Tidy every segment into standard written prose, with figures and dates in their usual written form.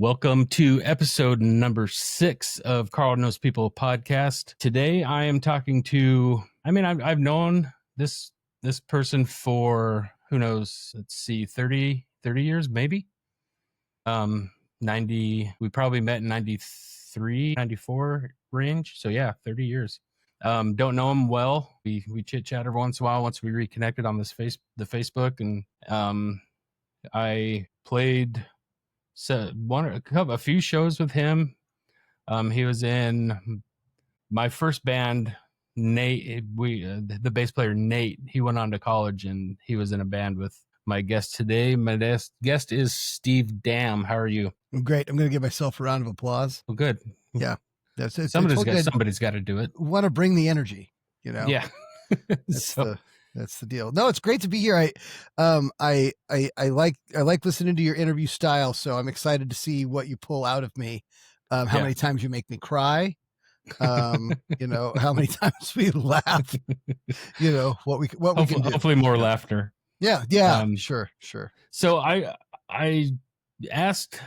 Welcome to episode number 6 of Carl Knows People podcast. Today I am talking to, I've known this person for, who knows, let's see, 30 years, maybe. we probably met in 93, 94 range. So yeah, 30 years. Don't know him well. We chit chat every once in a while once we reconnected on the Facebook, and I played a few shows with him. He was in my first band. Nate, the bass player Nate, he went on to college and he was in a band with my guest today. My guest is Steve Damm. How are you? I'm great. I'm going to give myself a round of applause. Well, good. Yeah. Somebody's got to do it. Want to bring the energy, Yeah. That's the deal. No, it's great to be here. I like listening to your interview style, so I'm excited to see what you pull out of me. How many times you make me cry, how many times we laugh, what we can do. Hopefully more laughter. Yeah. Sure. So I asked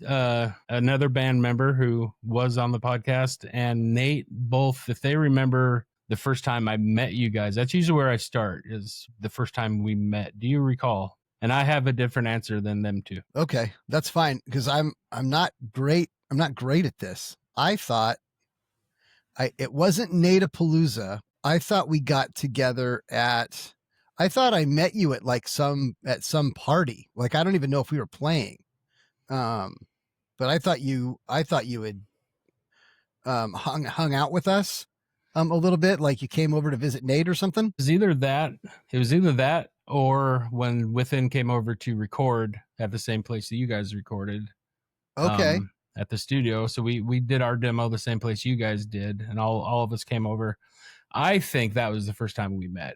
another band member who was on the podcast and Nate both if they remember the first time I met you guys. That's usually where I start, is the first time we met. Do you recall? And I have a different answer than them two. Okay, that's fine, because I'm not great. I'm not great at this. I thought it wasn't Natapalooza. I thought we got together I thought I met you at some party. Like, I don't even know if we were playing. But I thought you had hung out with us a little bit, like you came over to visit Nate or something. It was either that or when Within came over to record at the same place that you guys recorded. Okay. At the studio. So we did our demo the same place you guys did, and all of us came over. I think that was the first time we met.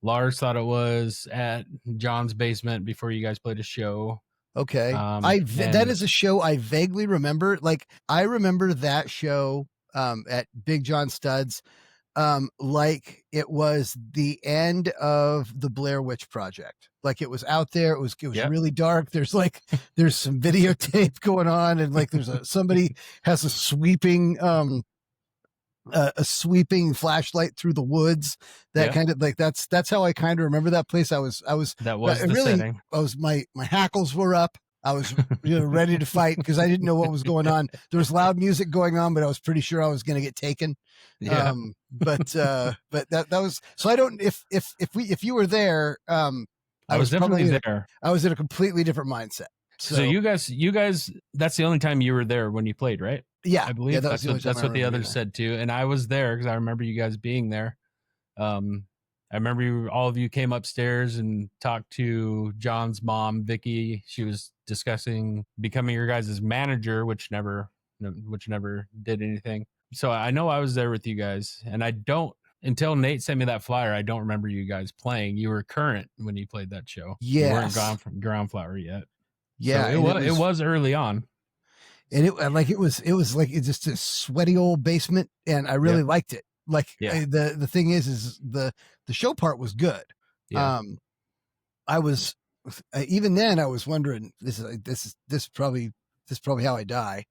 Lars thought it was at John's basement before you guys played a show. Okay. That is a show I vaguely remember. Like, I remember that show at Big John Studd's, like it was the end of the Blair Witch Project. Like, it was out there. It was really dark. There's some videotape going on, and like somebody has a sweeping flashlight through the woods. Kind of like that's how I kind of remember that place. Setting. My hackles were up. I was ready to fight because I didn't know what was going on. There was loud music going on, but I was pretty sure I was going to get taken. Yeah. But that was, so I don't, if you were there, I was definitely there. I was in a completely different mindset. So you guys, that's the only time you were there when you played, right? Yeah. I believe that's what the others said too. And I was there because I remember you guys being there. I remember all of you came upstairs and talked to John's mom, Vicky. She was discussing becoming your guys' manager, which never did anything. So I know I was there with you guys, and I don't, until Nate sent me that flyer, I don't remember you guys playing. You were current when you played that show. Yes. You weren't gone from Ground Flower yet. Yeah. So it was early on. And it was like, it's just a sweaty old basement, and I really liked it. Like, the thing is the show part was good. Yeah. I was, even then I was wondering, this is probably how I die.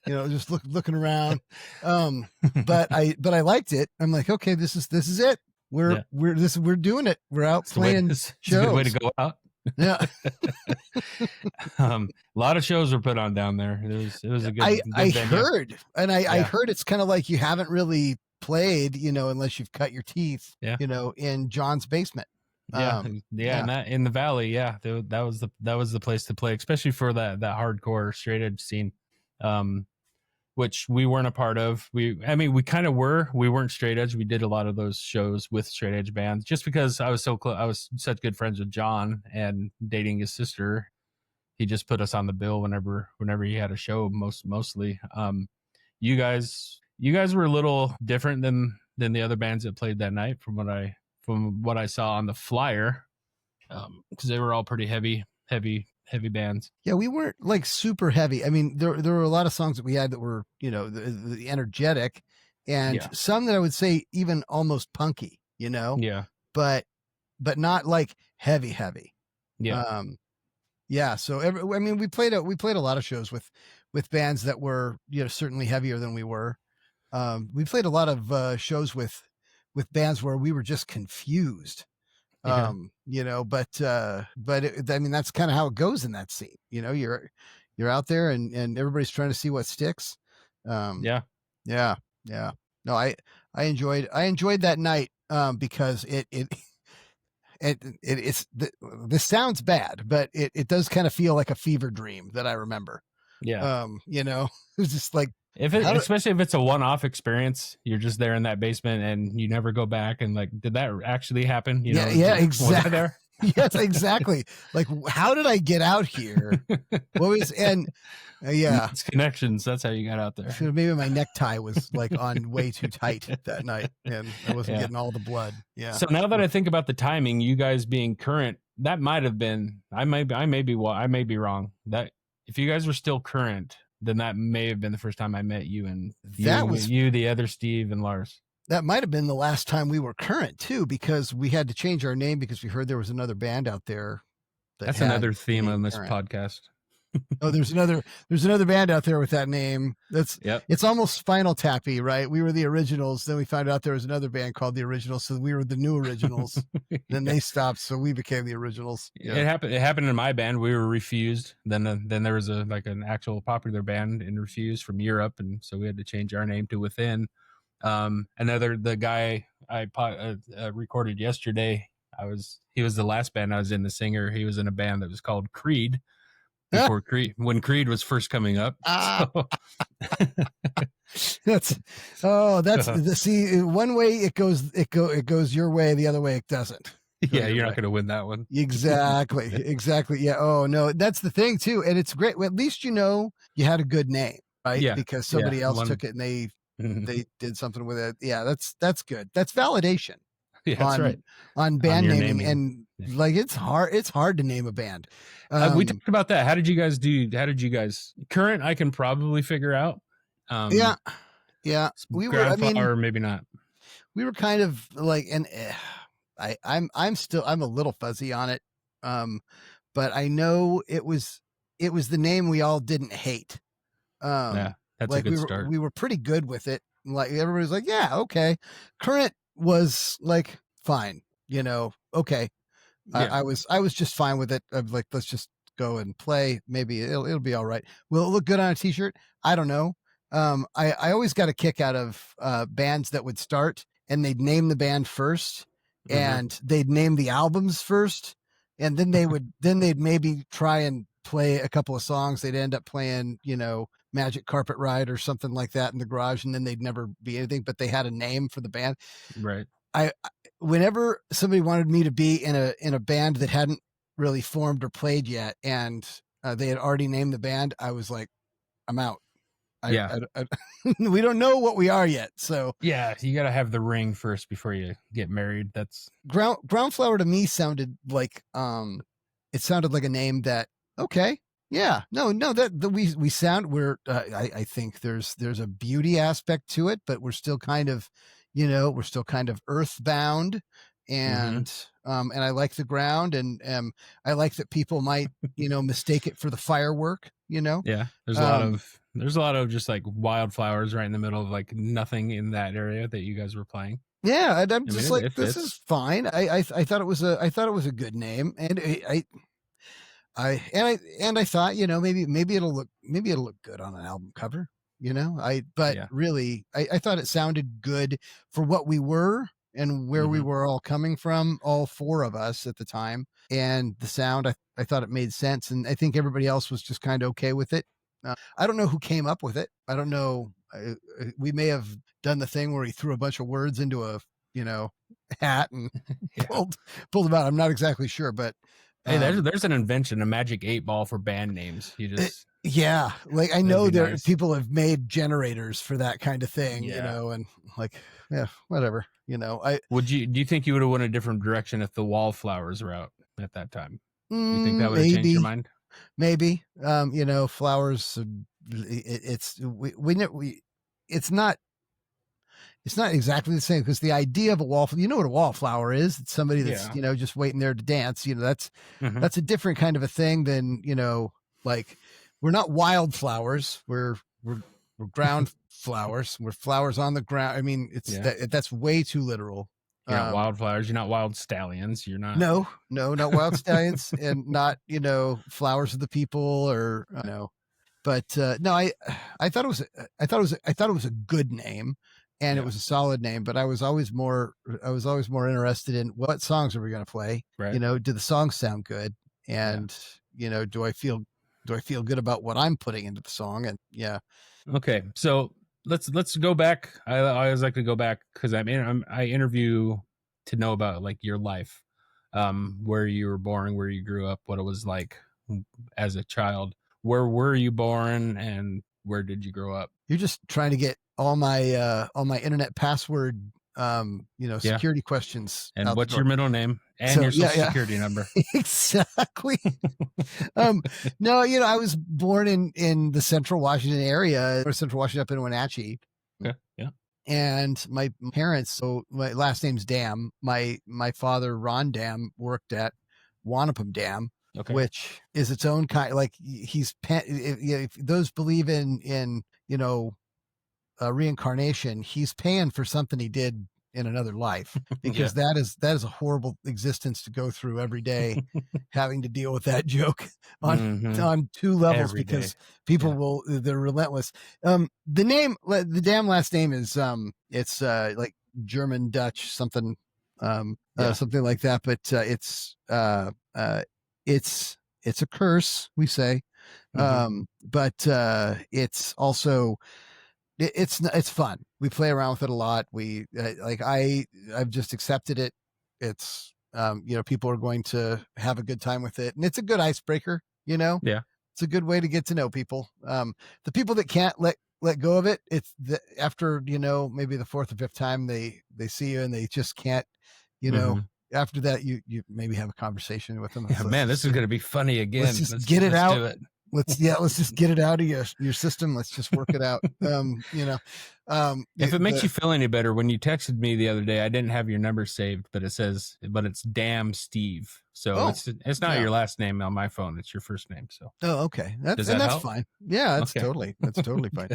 Just looking around. But I liked it. I'm like, okay, this is it. We're doing it. We're out playing shows. It's a good way to go out. Yeah. A lot of shows were put on down there. It was a good. I heard, and I heard it's kind of like you haven't really played, unless you've cut your teeth, in John's basement. And that in the Valley. Yeah. That was the place to play, especially for that hardcore straight edge scene. Which we weren't a part of. We kind of were. We weren't straight edge. We did a lot of those shows with straight edge bands just because I was so close. I was such good friends with John, and dating his sister, he just put us on the bill whenever he had a show. Mostly. You guys were a little different than the other bands that played that night from what I saw on the flyer. Because they were all pretty heavy bands. Yeah, we weren't like super heavy. I mean, there were a lot of songs that we had that were, the energetic, and some that I would say even almost punky, Yeah. But not like heavy. Yeah. Yeah. So I mean, we played a lot of shows with bands that were, certainly heavier than we were. We played a lot of shows with bands where we were just confused. Yeah. I mean, that's kind of how it goes in that scene. You're out there and everybody's trying to see what sticks. Um, Yeah. yeah, yeah. No, I enjoyed that night because this sounds bad, but it does kind of feel like a fever dream that I remember. Yeah. It was just like, Especially if it's a one-off experience, you're just there in that basement and you never go back and like, did that actually happen? yeah, yeah, Was I exactly. there? Yes, exactly. Like, how did I get out here? What was and yeah, It's connections. That's how you got out there. so maybe my necktie was like on way too tight that night, and I wasn't getting all the blood. Yeah. So now that I think about the timing, you guys being current, that might have been. I may be wrong. That if you guys were still current, then that may have been the first time I met you and you, the other Steve and Lars. That might have been the last time we were current too, because we had to change our name because we heard there was another band out there. That's another theme on this podcast. Oh, there's another band out there with that name. It's almost Spinal Tappy, right? We were the Originals. Then we found out there was another band called the Originals, so we were the New Originals. Then they stopped, so we became the Originals. Yeah. It happened in my band. We were Refused. Then there was an actual popular band in Refused from Europe, and so we had to change our name to Within. The guy I recorded yesterday, he was the last band I was in. The singer, he was in a band that was called Creed before Creed, when Creed was first coming up. See, one way it goes your way, the other way it doesn't. Yeah, you're not going to win that one. Exactly. Yeah. Oh no, that's the thing too, and it's great. Well, at least you had a good name, right? Yeah, because somebody else took it and they did something with it. Yeah, that's good. That's validation. Yeah, that's right. On band naming. And like it's hard to name a band. We talked about that. How did you guys current? I can probably figure out. Yeah. We were. I mean, or maybe not. We were kind of like, and I'm a little fuzzy on it. But I know it was the name we all didn't hate. Yeah, that's a good start. We were pretty good with it. Like everybody's like, yeah, okay. Current was like fine, okay. Yeah. I was just fine with it. I'm like, let's just go and play. Maybe it'll be all right. Will it look good on a t-shirt? I don't know. I always got a kick out of bands that would start and they'd name the band first, and they'd name the albums first, and then they'd maybe try and play a couple of songs. They'd end up playing, Magic Carpet Ride or something like that in the garage, and then they'd never be anything, but they had a name for the band. Right. Whenever somebody wanted me to be in a band that hadn't really formed or played yet, and they had already named the band, I was like, I'm out. We don't know what we are yet. So yeah, you got to have the ring first before you get married. That's Ground Flower to me sounded like, it sounded like a name that, okay. Yeah, no, we sound, I think there's a beauty aspect to it, but we're still kind of, earthbound, and I like the ground, and I like that people might, mistake it for the firework, Yeah, there's a lot of just like wildflowers right in the middle of like nothing in that area that you guys were playing. Yeah, and I'm just like, this is fine. I thought it was a good name, and I thought, maybe it'll look good on an album cover, really, I thought it sounded good for what we were and where we were all coming from, all four of us at the time, and the sound, I thought it made sense, and I think everybody else was just kind of okay with it. I don't know who came up with it. I don't know. We may have done the thing where he threw a bunch of words into a, hat and pulled them out. I'm not exactly sure, but hey, there's an invention, a magic 8-ball for band names. You just yeah, like I know people have made generators for that kind of thing, and like, yeah, whatever, do you think you would have went a different direction if the wallflowers were out at that time? You think that would have changed your mind? Maybe, flowers, it's not, It's not exactly the same because the idea of a wallflower, you know what a wallflower is? It's somebody that's, Yeah. you know, just waiting there to dance. You know, Hmm. that's a different kind of a thing than, you know, like we're not wildflowers. We're ground flowers. We're flowers on the ground. I mean, it's Yeah. that's way too literal. You're not wildflowers. You're not wild stallions. You're not. No, no, not wild stallions and not, you know, flowers of the people or, you know, but no, I thought it was I thought it was a good name and it Yeah. was a solid name, but I was always more interested in what songs are we going to play? Right. You know, do the songs sound good? Yeah. And, you know, do I feel good about what I'm putting into the song? And yeah. Okay. So let's go back. I always like to go back because I interview to know about like your life, where you were born, where you grew up, what it was like as a child. Where were you born, and where did you grow up? You're just trying to get all my internet password you know, Yeah. security questions And out the what's door. your middle name and So your yeah, social security number? exactly. No, you know, I was born in the Central Washington area, or Central Washington up in Wenatchee. Okay. Yeah. And my parents, so my last name's Damm. My father, Ron Damm, worked at Wanapum Dam, Okay. which is its own kind. Like if those believe in you know reincarnation, he's paying for something he did in another life because that is a horrible existence to go through every day, having to deal with that joke on Mm-hmm. on two levels Every day. because people Yeah. they're relentless. The Damm last name is it's like German Dutch something something like that, but it's a curse, we say. Mm-hmm. But it's also it's fun. We play around with it a lot. We like I've just accepted it. It's you know, people are going to have a good time with it, and it's a good icebreaker. You know, Yeah. it's a good way to get to know people. The people that can't let go of it, it's after, you know, maybe the fourth or fifth time they see you and they just can't, you know. Mm-hmm. After that, you maybe have a conversation with them. Yeah, man, this is going to be funny again. Let's just get it let's out. do it. Let's just get it out of your system. Let's just work it out. You know, If it makes you feel any better, when you texted me the other day, I didn't have your number saved, but it's Damm Steve. So it's not your last name on my phone. It's your first name. So okay. That's help? fine. Yeah, that's Okay. totally fine.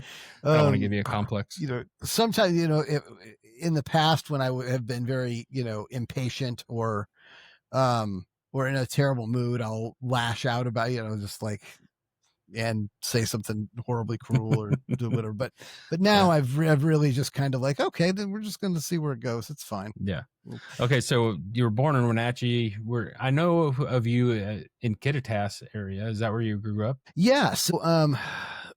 I don't want to give you a complex. You know, sometimes, you know, in the past when I have been very, you know, impatient or in a terrible mood, I'll lash out about, you know, just like, and say something horribly cruel or do whatever. But now I've really just kind of like, okay, then we're just going to see where it goes. It's fine. Yeah. Okay. So you were born in Wenatchee. I know of you in Kittitas area. Is that where you grew up? Yeah. So,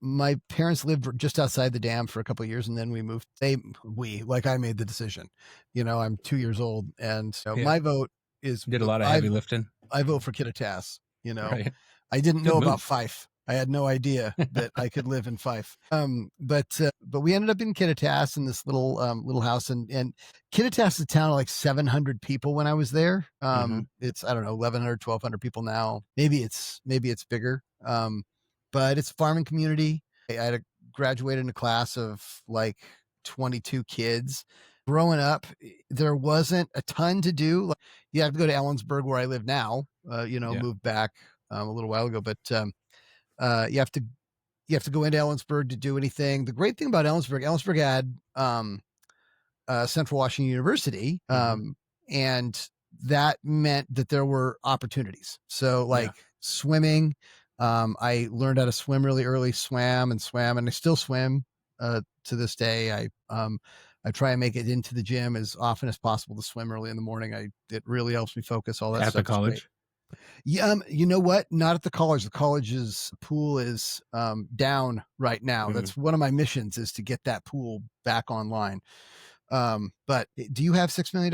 my parents lived just outside the dam for a couple of years, and then we moved. I made the decision. You know, I'm 2 years old, and my vote is. Did a lot of heavy lifting. I vote for Kittitas. You know, right. I didn't Good know move. about Fife. I had no idea that I could live in Fife. But we ended up in Kittitas in this little house, and Kittitas is a town of like 700 people when I was there. It's, I don't know, 1,100, 1,200 people now. Maybe it's bigger. But it's a farming community. I had graduated in a class of like 22 kids. Growing up, there wasn't a ton to do. Like, you have to go to Ellensburg, where I live now. You know, moved back a little while ago, but you have to go into Ellensburg to do anything. The great thing about Ellensburg had Central Washington University, and that meant that there were opportunities. So like swimming, I learned how to swim really early, swam, and I still swim to this day. I try and make it into the gym as often as possible to swim early in the morning. It really helps me focus. All that at stuff the college. Yeah, you know what? Not at the college. The college's pool is down right now. That's one of my missions, is to get that pool back online. But do you have $6 million?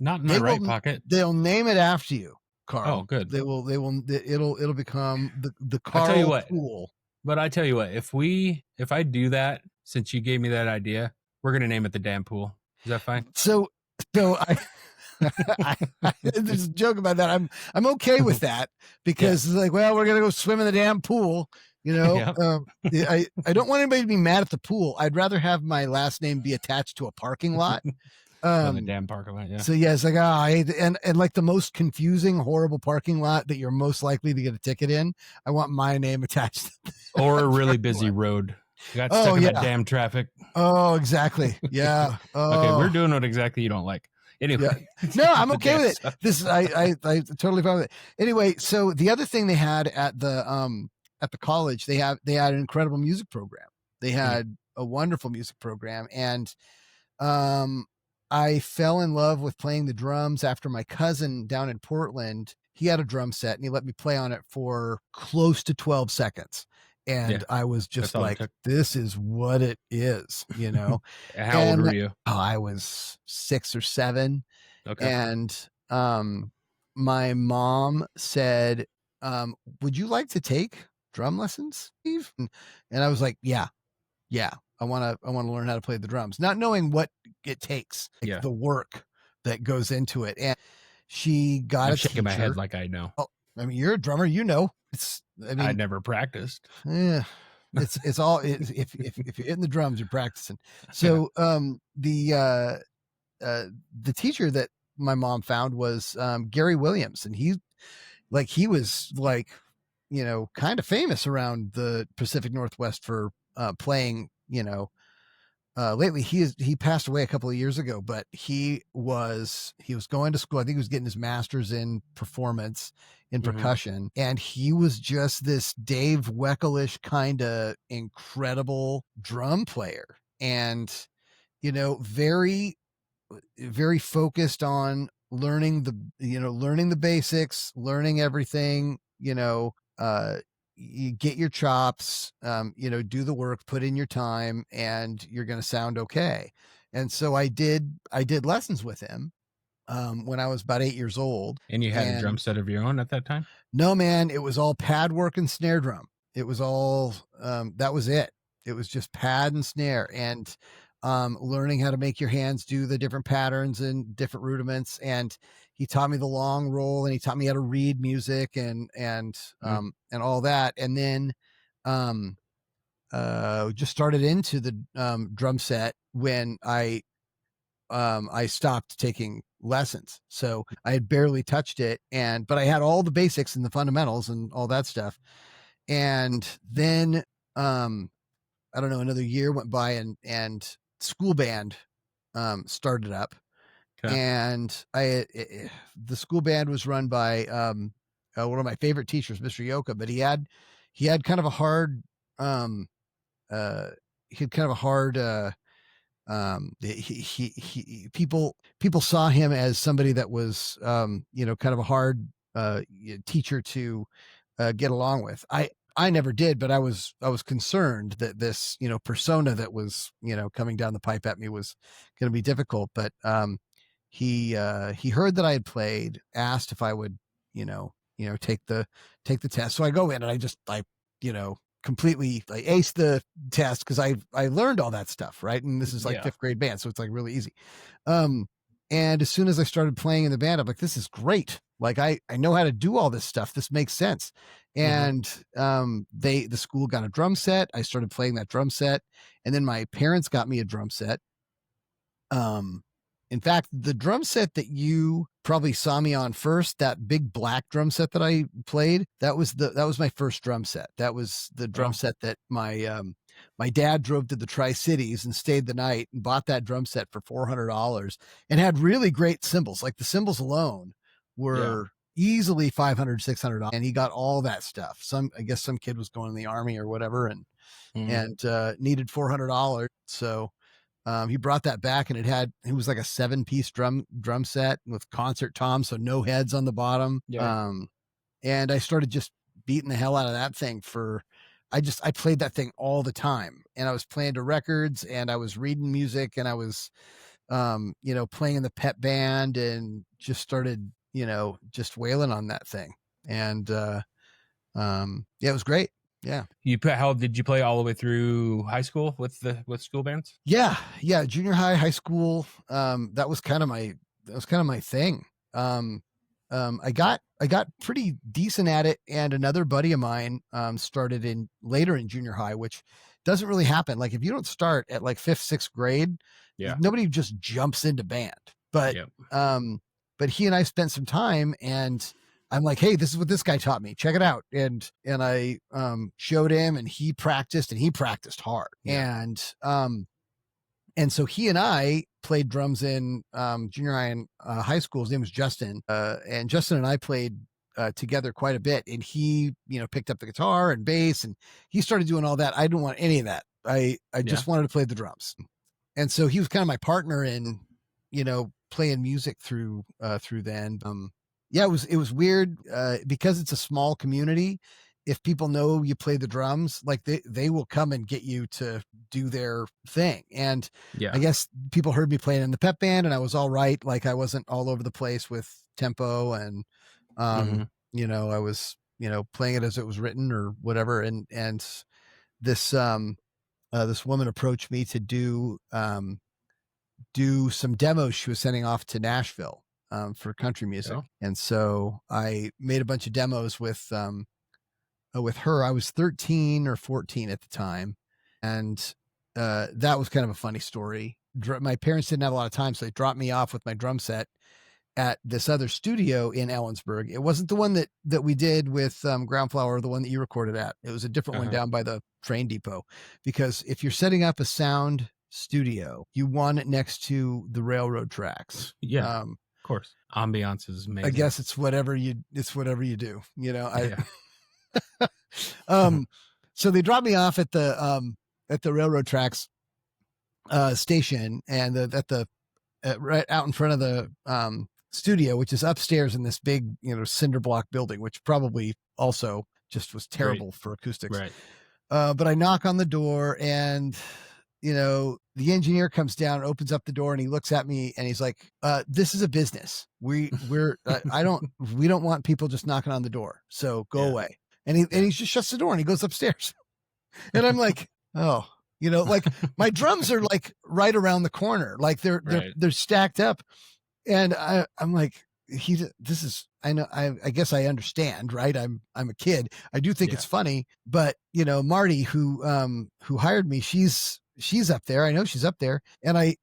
Not in my right pocket. They'll name it after you, Carl. Oh, good. They will. It'll become the Carl pool. But I tell you what, if I do that, since you gave me that idea, we're gonna name it the Damm Pool. Is that fine? So there's a joke about that. I'm okay with that because it's like, well, we're gonna go swim in the damn pool. You know, Yep. I don't want anybody to be mad at the pool. I'd rather have my last name be attached to a parking lot. Oh, the damn parking lot. Yeah. So yeah, it's like and like the most confusing, horrible parking lot that you're most likely to get a ticket in. I want my name attached. Or a really busy road. You got Oh stuck in yeah. that damn traffic. Oh, exactly. Yeah. Okay, we're Oh, doing what exactly you don't like. Anyway, yeah. No, I'm the okay damn with it. stuff. This is I totally fine with it. Anyway, so the other thing they had at the college, they had an incredible music program. They had a wonderful music program, and um I fell in love with playing the drums after my cousin down in Portland. He had a drum set and he let me play on it for close to 12 seconds. And Yeah, I was that's just all it like, took. this is what it is, you know? How old were And you? I was 6 or 7. Okay. And my mom said, would you like to take drum lessons, Steve? And I was like, yeah, I want to learn how to play the drums, not knowing what it takes, like Yeah. the work that goes into it. And she got I'm a shaking my head teacher. like I know. Oh, I mean, you're a drummer, you know. I I mean, never practiced. yeah, it's all if you're hitting the drums, you're practicing. So the teacher that my mom found was Gary Williams, and he was like, you know, kind of famous around the Pacific Northwest for playing, you know, lately he passed away a couple of years ago, but he was going to school. I think he was getting his master's in performance in percussion, and he was just this Dave Weckelish kind of incredible drum player, and you know, very focused on learning the basics, learning everything, you get your chops, do the work, put in your time, and you're going to sound okay. And so I did lessons with him when I was about 8 years old. And you had a drum And set of your own at that time? no, man, it was all pad work and snare drum. It was all that was it. It was just pad and snare, and learning how to make your hands do the different patterns and different rudiments. And he taught me the long roll, and he taught me how to read music and all that. And then um, just started into the drum set when I stopped taking lessons. So I had barely touched it, but I had all the basics and the fundamentals and all that stuff. And then I don't know, another year went by, and school band started up. Okay. And the school band was run by one of my favorite teachers, Mr. Yoka, but he had kind of a hard um uh he had kind of a hard people saw him as somebody that was kind of a hard teacher to get along with. I never did, but I was concerned that this persona that was coming down the pipe at me was going to be difficult. But he heard that I had played, asked if I would take the test. So I go in and I completely like ace the test because I learned all that stuff, right? And this is like Yeah. 5th grade band, so it's like really easy. And as soon as I started playing in the band, I'm like, this is great. Like I know how to do all this stuff. This makes sense. And the school got a drum set. I started playing that drum set, and then my parents got me a drum set. In fact, the drum set that you probably saw me on first, that big black drum set that I played, that was my first drum set. That was the drum set that my dad drove to the Tri-Cities and stayed the night and bought that drum set for $400 and had really great cymbals. Like the cymbals alone were easily $500, $600, and he got all that stuff. I guess some kid was going in the army or whatever and needed $400. So he brought that back, and it was like a 7-piece drum set with concert toms, so no heads on the bottom. Yeah. And I started just beating the hell out of that thing I played that thing all the time, and I was playing to records, and I was reading music, and I was playing in the pep band, and just started just wailing on that thing. And yeah, it was great. Yeah. How did you play all the way through high school with school bands? Yeah. Junior high, high school. That was kind of my thing. I got pretty decent at it, and another buddy of mine started in later in junior high, which doesn't really happen. Like if you don't start at like fifth, sixth grade, Yeah. nobody just jumps into band. But Yep. but he and I spent some time, and I'm like, hey, this is what this guy taught me. Check it out. And I showed him, and he practiced hard. Yeah. And so he and I played drums in junior high and high school. His name was Justin. And Justin and I played together quite a bit. And he, picked up the guitar and bass, and he started doing all that. I didn't want any of that. I just wanted to play the drums. And so he was kind of my partner in, playing music through then. Yeah, it was weird because it's a small community. If people know you play the drums, like they will come and get you to do their thing. And Yeah. I guess people heard me playing in the pep band, and I was all right. Like I wasn't all over the place with tempo, and I was playing it as it was written or whatever. And this this woman approached me to do some demos she was sending off to Nashville for country music. Oh. And so I made a bunch of demos with her. I was 13 or 14 at the time. And that was kind of a funny story. My parents didn't have a lot of time, so they dropped me off with my drum set at this other studio in Ellensburg. It wasn't the one that we did with Ground Flower, the one that you recorded at. It was a different one down by the train depot. Because if you're setting up a sound studio, you want it next to the railroad tracks. Yeah, of course. Ambiance is amazing. I guess it's whatever you do. Yeah. So they dropped me off at the railroad tracks station, and right out in front of the studio, which is upstairs in this big cinder block building, which probably also just was terrible for acoustics. Right. But I knock on the door, and the engineer comes down, opens up the door, and he looks at me, and he's like, this is a business. We don't want people just knocking on the door. So go away. And he just shuts the door, and he goes upstairs. And I'm like, oh, like my drums are like right around the corner. Like they're stacked up. And I'm like, I guess I understand, right? I'm a kid. I do think it's funny, but Marty, who hired me, she's up there. I know she's up there. And I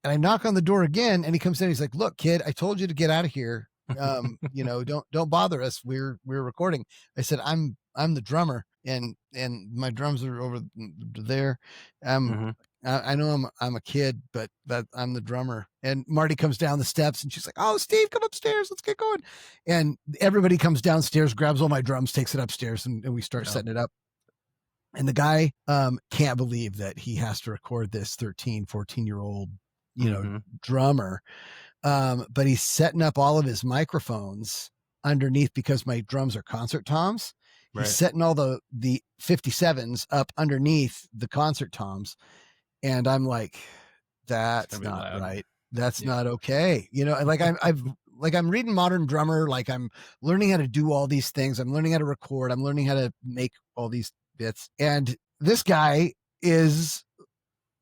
knock on the door again, and he comes in. He's like, look, kid, I told you to get out of here. Don't bother us. We're recording. I said, I'm the drummer, and my drums are over there. I know I'm a kid, but I'm the drummer. And Marty comes down the steps, and she's like, oh, Steve, come upstairs. Let's get going. And everybody comes downstairs, grabs all my drums, takes it upstairs, and we start setting it up. And the guy can't believe that he has to record this 13, 14-year-old, drummer. But he's setting up all of his microphones underneath, because my drums are concert toms. He's setting all the 57s up underneath the concert toms. And I'm like, that's not loud. Right. That's not okay. Like I'm reading Modern Drummer. Like I'm learning how to do all these things. I'm learning how to record. I'm learning how to make all these bits. And this guy is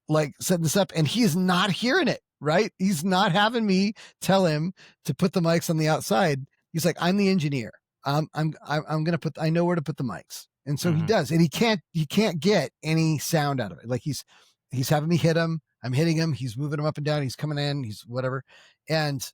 like setting this up, and he's not hearing it. Right. He's not having me tell him to put the mics on the outside. He's like, I'm the engineer. I'm going to I know where to put the mics. And so he does, and he can't get any sound out of it. Like he's having me hit him. I'm hitting him. He's moving him up and down. He's coming in. He's whatever. And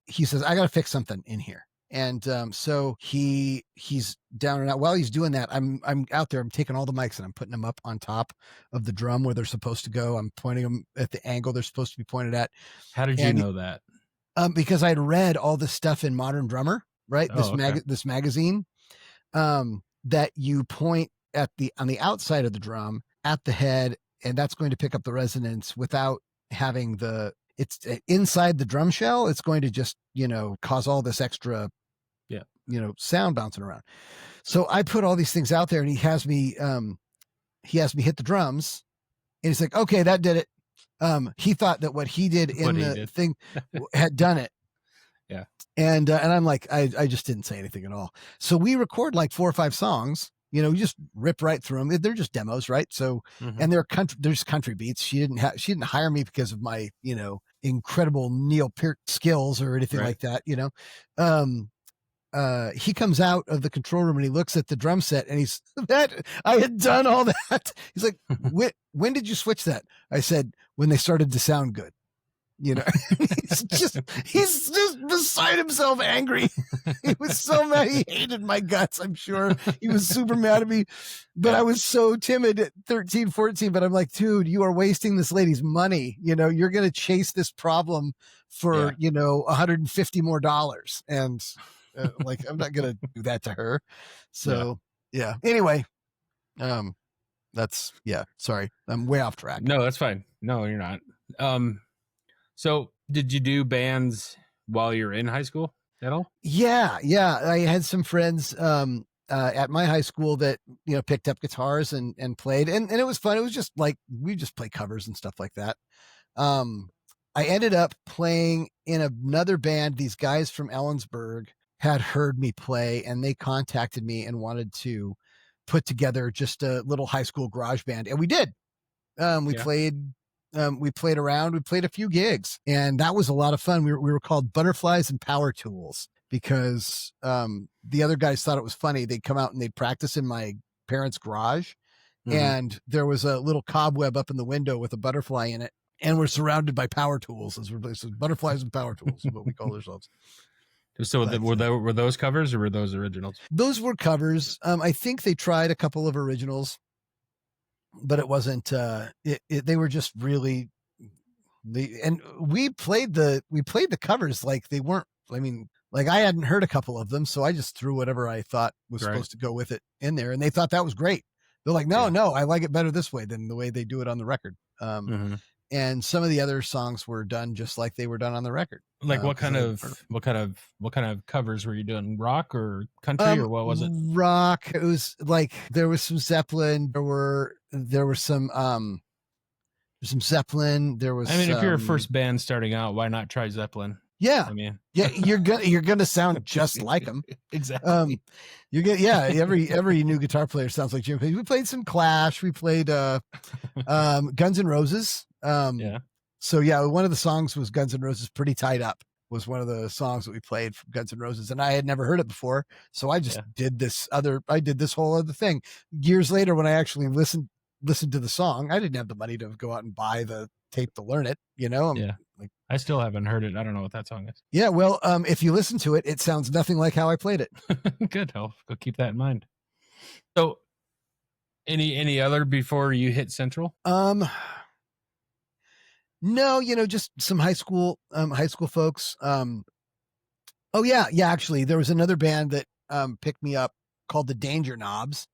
he says, I got to fix something in here. And so he's down and out. While he's doing that, I'm out there. I'm taking all the mics, and I'm putting them up on top of the drum where they're supposed to go. I'm pointing them at the angle they're supposed to be pointed at. How did you know that? Because I'd read all this stuff in Modern Drummer, right? This magazine that you point on the outside of the drum at the head, and that's going to pick up the resonance without having it's inside the drum shell. It's going to just, cause all this extra, sound bouncing around. So I put all these things out there, and he has me hit the drums, and he's like, okay, that did it. He thought that what he did in the thing had done it. Yeah. And I'm like, I just didn't say anything at all. So we record like 4 or 5 songs, we just rip right through them. They're just demos. Right. So, and there's country beats. She didn't hire me because of my, incredible Neil Peart skills or anything like that, he comes out of the control room and he looks at the drum set and he's that I had done all that. He's like, when did you switch that? I said, when they started to sound good. He's just beside himself angry. He was so mad. He hated my guts. I'm sure he was super mad at me, but I was so timid at 13, 14, but I'm like, dude, you are wasting this lady's money. You're going to chase this problem for, $150 more. And like, I'm not going to do that to her. So yeah. Anyway, sorry. I'm way off track. No, that's fine. No, you're not. So did you do bands while you're in high school at all? Yeah. I had some friends at my high school that, picked up guitars and played. And it was fun. It was just like, we just play covers and stuff like that. I ended up playing in another band. These guys from Ellensburg had heard me play and they contacted me and wanted to put together just a little high school garage band. And we did. We played around, we played a few gigs, and that was a lot of fun. We were called Butterflies and Power Tools because the other guys thought it was funny. They'd come out and they'd practice in my parents' garage, and there was a little cobweb up in the window with a butterfly in it, and we're surrounded by power tools. So Butterflies and Power Tools is what we call ourselves. So were those covers or were those originals? Those were covers. I think they tried a couple of originals, but it wasn't. They were just really. And we played the covers like they weren't. I mean, like I hadn't heard a couple of them, so I just threw whatever I thought was supposed to go with it in there, and they thought that was great. They're like, no, I like it better this way than the way they do it on the record. And some of the other songs were done just like they were done on the record. Like what kind of covers were you doing? Rock or country or what was it? Rock. It was like there was some Zeppelin. There was some Zeppelin. There was. I mean, if you're a first band starting out, why not try Zeppelin? Yeah, I mean, you're gonna sound just like them. Exactly. Every new guitar player sounds like Jim. We played some Clash. We played Guns N' Roses. So yeah, one of the songs was Guns N' Roses. Pretty Tied Up was one of the songs that we played from Guns N' Roses, and I had never heard it before. So I just did this whole other thing. Years later, when I actually listened to the song, I didn't have the money to go out and buy the tape to learn it. I still haven't heard it. I don't know what that song is. Yeah, well, if you listen to it, it sounds nothing like how I played it. Good. I'll go keep that in mind. So, any other before you hit Central? No, just some high school folks. Actually, there was another band that picked me up called the Danger Knobs.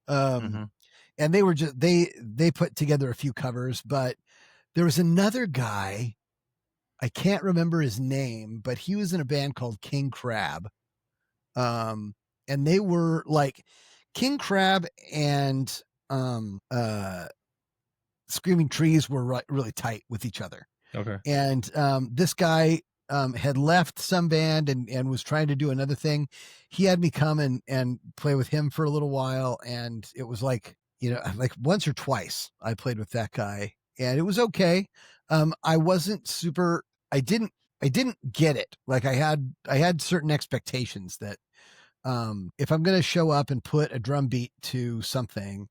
And they were just they put together a few covers, but there was another guy, I can't remember his name, but he was in a band called King Crab. And they were like King Crab and Screaming Trees were really tight with each other. Okay. And this guy had left some band and was trying to do another thing. He had me come and play with him for a little while, and it was like, like once or twice I played with that guy, and it was okay. I wasn't super. I didn't get it. Like I had certain expectations that if I'm going to show up and put a drum beat to something,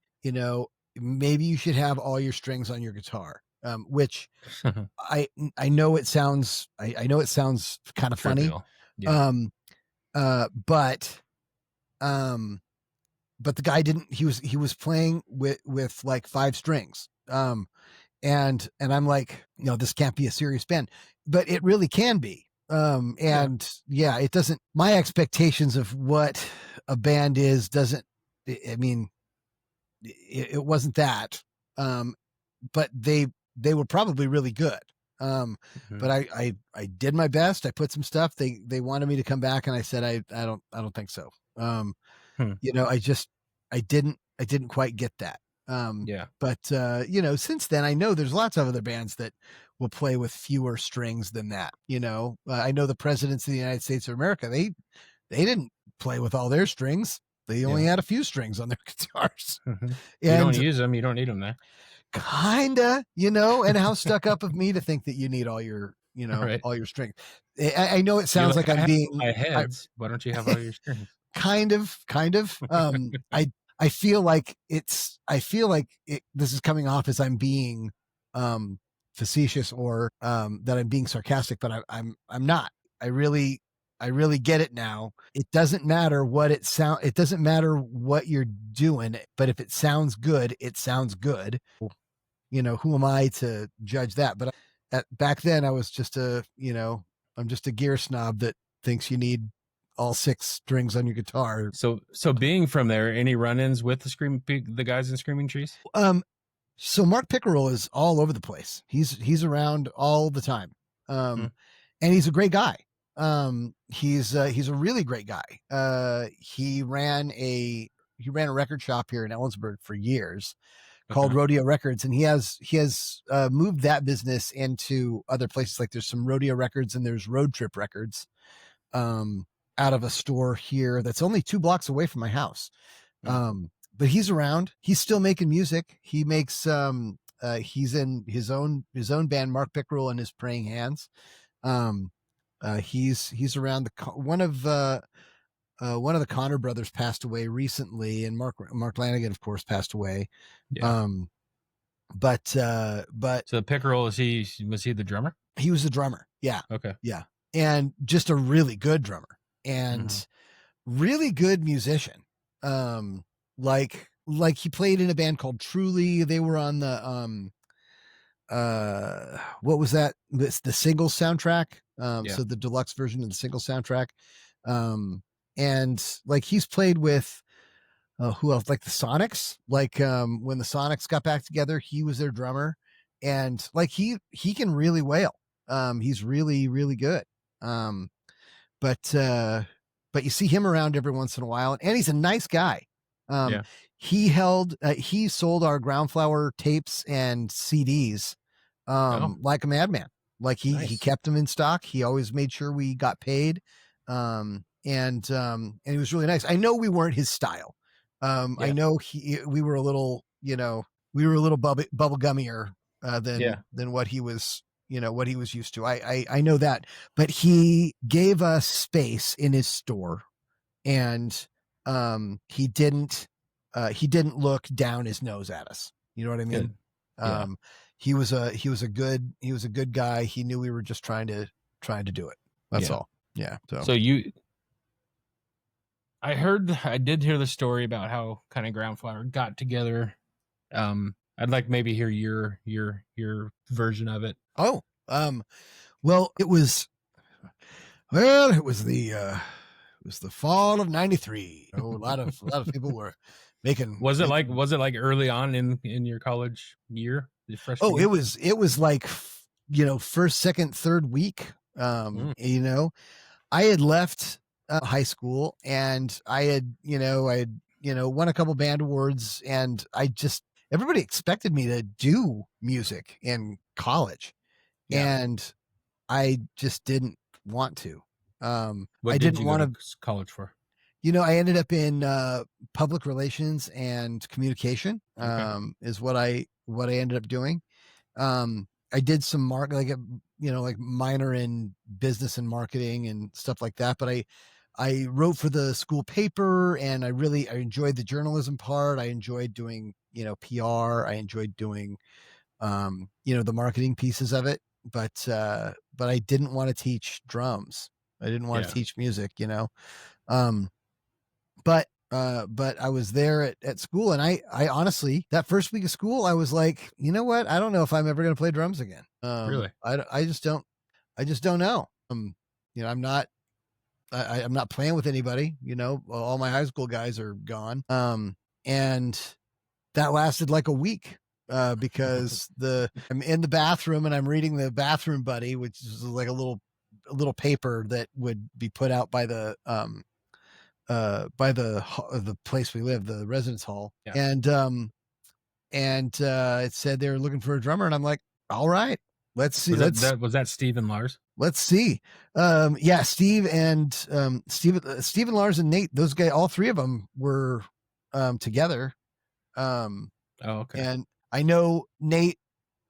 maybe you should have all your strings on your guitar. Which I know it sounds kind of funny. Yeah. But the guy didn't. He was playing with like 5 strings. And I'm like, this can't be a serious band, but it really can be. It doesn't. My expectations of what a band is doesn't. I mean, it wasn't that. But they were probably really good. But I did my best. I put some stuff. They wanted me to come back, and I said I don't think so. I didn't quite get that. But since then I know there's lots of other bands that will play with fewer strings than that. I know the presidents of the United States of America, they didn't play with all their strings. They only had a few strings on their guitars. You don't use them. You don't need them there. Kinda, and how stuck up of me to think that you need all your Right. all your strings. I know it You're sounds like, like I I'm have being my I, heads. Why don't you have all your strings? kind of. I feel like this is coming off as I'm being um facetious or that I'm being sarcastic, but I'm not. I really get it now. It doesn't matter what it doesn't matter what you're doing, but if it sounds good, it sounds good. Who am I to judge that? But back then I was just I'm just a gear snob that thinks you need all six strings on your guitar. So being from there, any run-ins with the guys in Screaming Trees? So Mark Pickerel is all over the place. He's around all the time. Hmm. And he's a great guy. He's a really great guy. He ran a record shop here in Ellensburg for years called Okay. Rodeo Records, and he has moved that business into other places. Like there's some Rodeo Records and there's Road Trip Records um out of a store here that's only 2 blocks away from my house. Hmm. But he's around. He's still making music. He makes he's in his own band, Mark Pickerel and his Praying Hands. Um he's around one of the Connor brothers passed away recently, and Mark Lanigan, of course, passed away. Yeah. Um but So Pickerel, was he the drummer? he was the drummer. Yeah. Okay. Yeah. And just a really good drummer and Hmm. really good musician. Like he played in a band called Truly. They were on the what was that? It's the single soundtrack. Yeah. So the deluxe version of the single soundtrack. And like he's played with who else? Like the Sonics. Like when the Sonics got back together, he was their drummer, and like he can really wail. He's really really good. Um, but you see him around every once in a while, and he's a nice guy. Um, Yeah. he sold our Ground Flower tapes and CDs Oh, like a madman. Like he nice. kept them in stock. He always made sure we got paid. And he was really nice. I know we weren't his style. I Yeah. know we were a little, we were a little bubble gummier Yeah. than what he was, what he was used to. I know that, but he gave us space in his store, and he didn't look down his nose at us. You know what I mean? Good. Yeah. He was a good guy. He knew we were just trying to do it. That's Yeah. all. Yeah. So I did hear the story about how kind of Ground Flower got together. I'd like maybe hear your version of it. Oh, well, it was the fall of '93. A lot of people were making. Was it like early on in your college year, the freshman Oh, year? it was like first, second, third week. Mm, I had left high school, and I had won a couple band awards, and everybody expected me to do music in college, yeah. and I just didn't want to. I What did didn't you go want to to. college for? I ended up in public relations and communication. Okay. Is what I ended up doing. I did some like a like minor in business and marketing and stuff like that, but I wrote for the school paper, and I enjoyed the journalism part. I enjoyed doing PR. I enjoyed doing the marketing pieces of it, but I didn't want to teach drums. I didn't want to Yeah. teach music. Um but I was there at school, and I honestly, that first week of school, I was like, you know what? I don't know if I'm ever going to play drums again. Really? I just don't know. I'm not, I'm not playing with anybody, all my high school guys are gone. And that lasted like a week. Because I'm in the bathroom and I'm reading the Bathroom Buddy, which is like a little paper that would be put out by the place we live, the residence hall. Yeah. And it said they were looking for a drummer, and I'm like, all right, let's see. Was that Steve and Lars? Let's see. Yeah, Steve and Lars and Nate, those guys, all three of them were together. Oh, okay. And I know Nate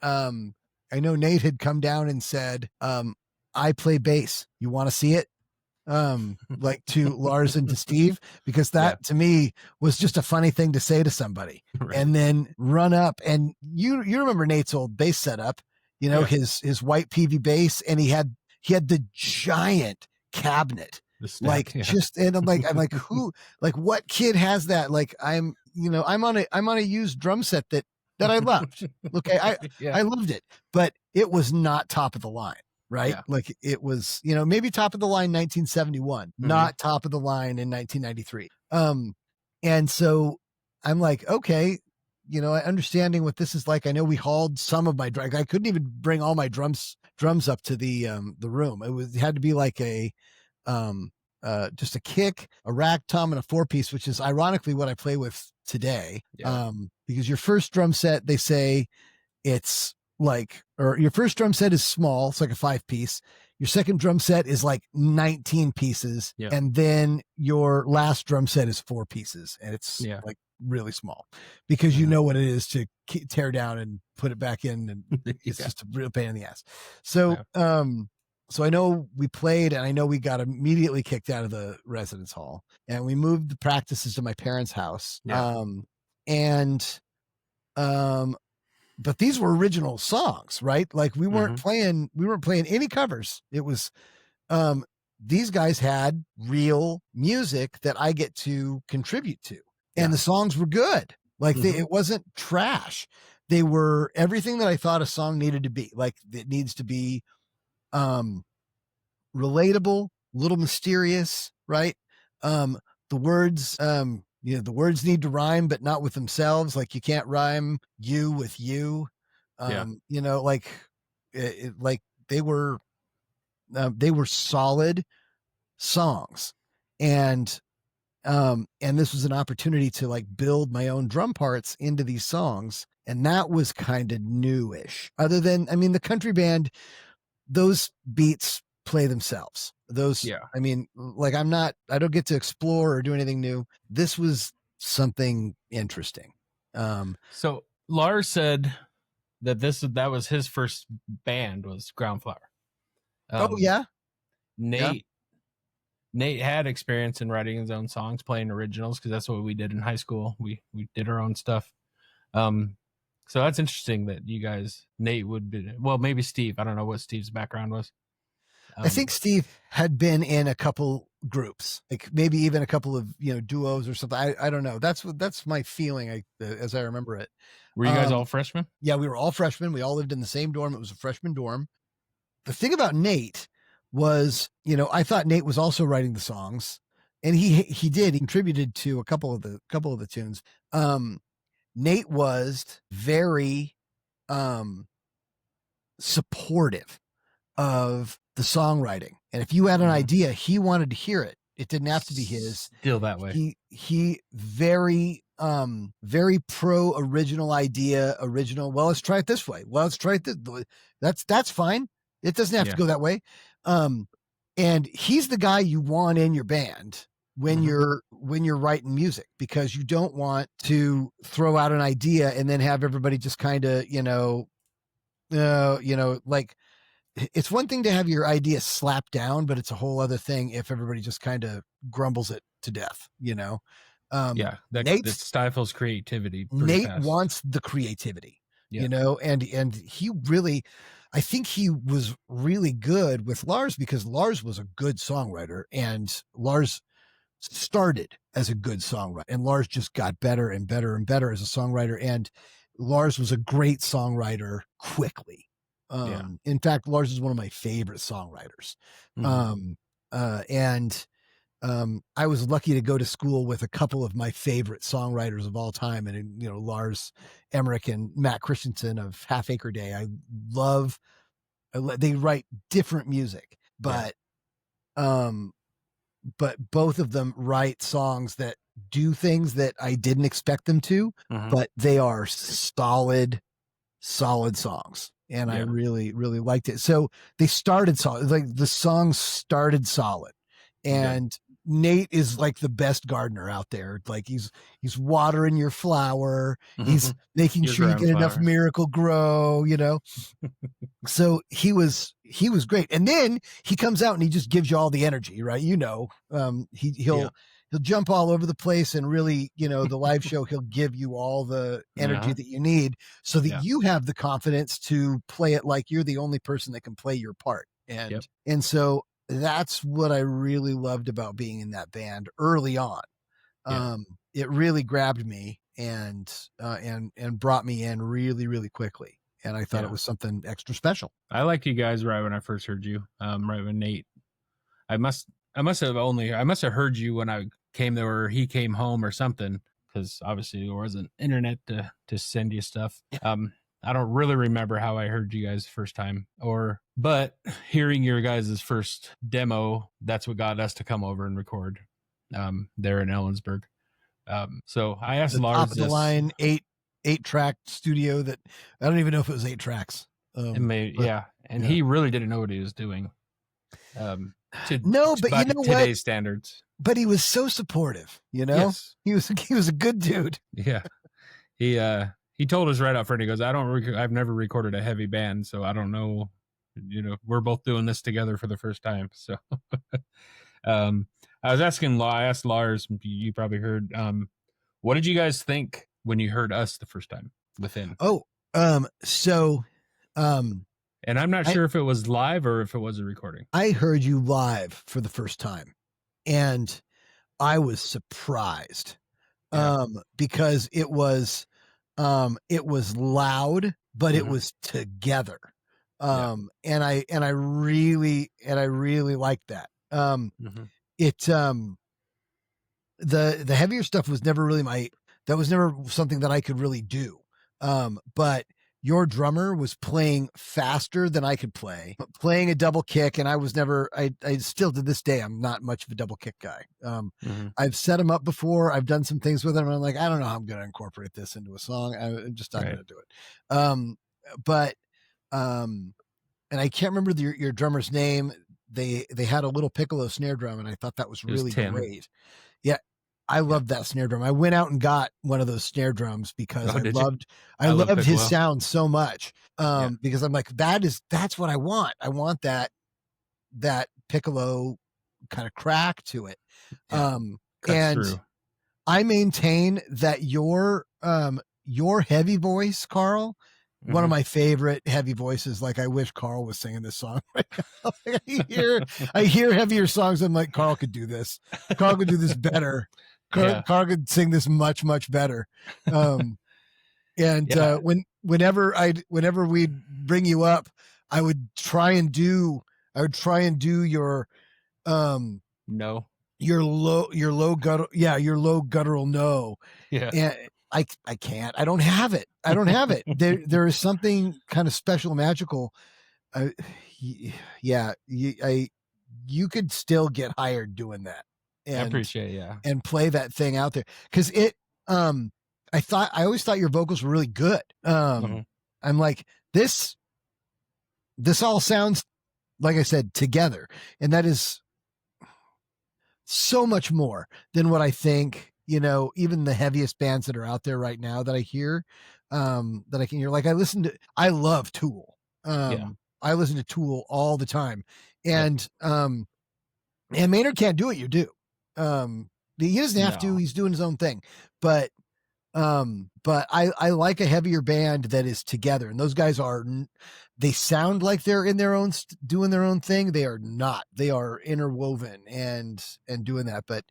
had come down and said, I play bass. You want to see it? Like to Lars and to Steve, because that to me was just a funny thing to say to somebody. Right. And then run up, and you remember Nate's old bass setup, his white PV bass, and he had the giant cabinet, stack, and I'm like, who, like, what kid has that? Like, I'm on a used drum set that I loved. Okay. I loved it, but it was not top of the line. Right. Yeah. Like it was, maybe top of the line 1971, not top of the line in 1993. And so I'm like, okay, understanding what this is like. I know we hauled some of my I couldn't even bring all my drums up to the room. It had to be like a, just a kick, a rack tom, and a 4-piece, which is ironically what I play with today. Yeah. Because your first drum set, they say it's like, or your first drum set is small. It's like a 5-piece. Your second drum set is like 19 pieces. Yeah. And then your last drum set is 4 pieces. And it's like really small, because you know what it is to tear down and put it back in. And it's just a real pain in the ass. So, so I know we played, and I know we got immediately kicked out of the residence hall, and we moved the practices to my parents' house. Yeah. But these were original songs, right? Like we weren't playing any covers. It was, these guys had real music that I get to contribute to, and the songs were good. Like it wasn't trash. They were everything that I thought a song needed to be. Like it needs to be, relatable, a little mysterious, right? The words, the words need to rhyme, but not with themselves. Like you can't rhyme you with you. Like like they were solid songs, and this was an opportunity to like build my own drum parts into these songs. And that was kind of newish. Other than, the country band, those beats play themselves. Like I don't get to explore or do anything new. This was something interesting. So Lars said that that was his first band, was Ground Flower. Nate had experience in writing his own songs, playing originals, because that's what we did in high school. We did our own stuff. So that's interesting that you guys, Nate would be, well, maybe Steve. I don't know what Steve's background was. I think Steve had been in a couple groups, like maybe even a couple of, duos or something. I don't know. That's my feeling as I remember it. Were you guys all freshmen? Yeah, we were all freshmen. We all lived in the same dorm. It was a freshman dorm. The thing about Nate was, I thought Nate was also writing the songs, and he did. He contributed to a couple of the tunes. Nate was very supportive of the songwriting, and if you had an idea, he wanted to hear it. It didn't have to be his. Still that way. He very pro original idea. Original. Well, let's try it this way. Well, let's try it that's fine. It doesn't have to go that way. And he's the guy you want in your band when you're writing music, because you don't want to throw out an idea and then have everybody just kind of, like, it's one thing to have your idea slapped down, but it's a whole other thing if everybody just kind of grumbles it to death, that stifles creativity. Nate wants the creativity, and he really, I think he was really good with Lars, because Lars was a good songwriter, and Lars started as a good songwriter, and Lars just got better and better and better as a songwriter. And Lars was a great songwriter quickly. In fact, Lars is one of my favorite songwriters. I was lucky to go to school with a couple of my favorite songwriters of all time. And, Lars Emmerich and Matt Christensen of Half Acre Day. They write different music, but both of them write songs that do things that I didn't expect them to, but they are solid songs. And I really, really liked it. So they started solid, like the songs started solid, and Nate is like the best gardener out there. Like he's watering your flower. He's making Your sure you get enough grandflower. Miracle Grow, you know. So he was great. And then he comes out and he just gives you all the energy, right? You know, he'll jump all over the place and really, you know, the live show, he'll give you all the energy that you need so that you have the confidence to play it like you're the only person that can play your part. And so that's what I really loved about being in that band early on. It really grabbed me and brought me in really, really quickly. And I thought it was something extra special. I liked you guys right when I first heard you. Right when Nate, I must have heard you when I came there or he came home or something, because obviously there wasn't internet to send you stuff. I don't really remember how I heard you guys the first time, but hearing your guys' first demo, that's what got us to come over and record there in Ellensburg. So I asked Lars top of the line 8-track studio that I don't even know if it was 8 tracks. He really didn't know what he was doing. But you know today's standards. But he was so supportive, you know. Yes. He was a good dude. Yeah, he told us right up front. He goes, I've never recorded a heavy band, so I don't know. You know, we're both doing this together for the first time. So, I asked Lars. You probably heard. What did you guys think when you heard us the first time within? And I'm not sure if it was live or if it was a recording. I heard you live for the first time, and I was surprised because it was loud, but it was together. And I really liked that. The heavier stuff was never really that was never something that I could really do. But your drummer was playing faster than I could playing a double kick. And I still to this day, I'm not much of a double kick guy. I've set him up before. I've done some things with him. And I'm like, I don't know how I'm going to incorporate this into a song. I'm just not going to do it. And I can't remember your drummer's name. They had a little piccolo snare drum, and I thought that was really great. Yeah. I loved that snare drum. I went out and got one of those snare drums because I loved his sound so much. Because I'm like, that's what I want. I want that piccolo kind of crack to it. And through. I maintain that your heavy voice, Carl, one of my favorite heavy voices. Like, I wish Carl was singing this song right now. I hear heavier songs. I'm like, Carl could do this. Carl could do this better. Carl could sing this much, much better. Whenever we'd bring you up, I would try and do your your low guttural no. Yeah. And I can't. I don't have it. There is something kind of special, magical. You could still get hired doing that. And, I appreciate and play that thing out there. Cause I always thought your vocals were really good. I'm like, this all sounds, like I said, together. And that is so much more than what I think, you know, even the heaviest bands that are out there right now that I hear, that I can hear. Like, I love Tool. I listen to Tool all the time. And Maynard can't do what you do. He doesn't have to, he's doing his own thing, but I like a heavier band that is together, and those guys they sound like they're in their own, doing their own thing. They are not, they are interwoven and doing that, but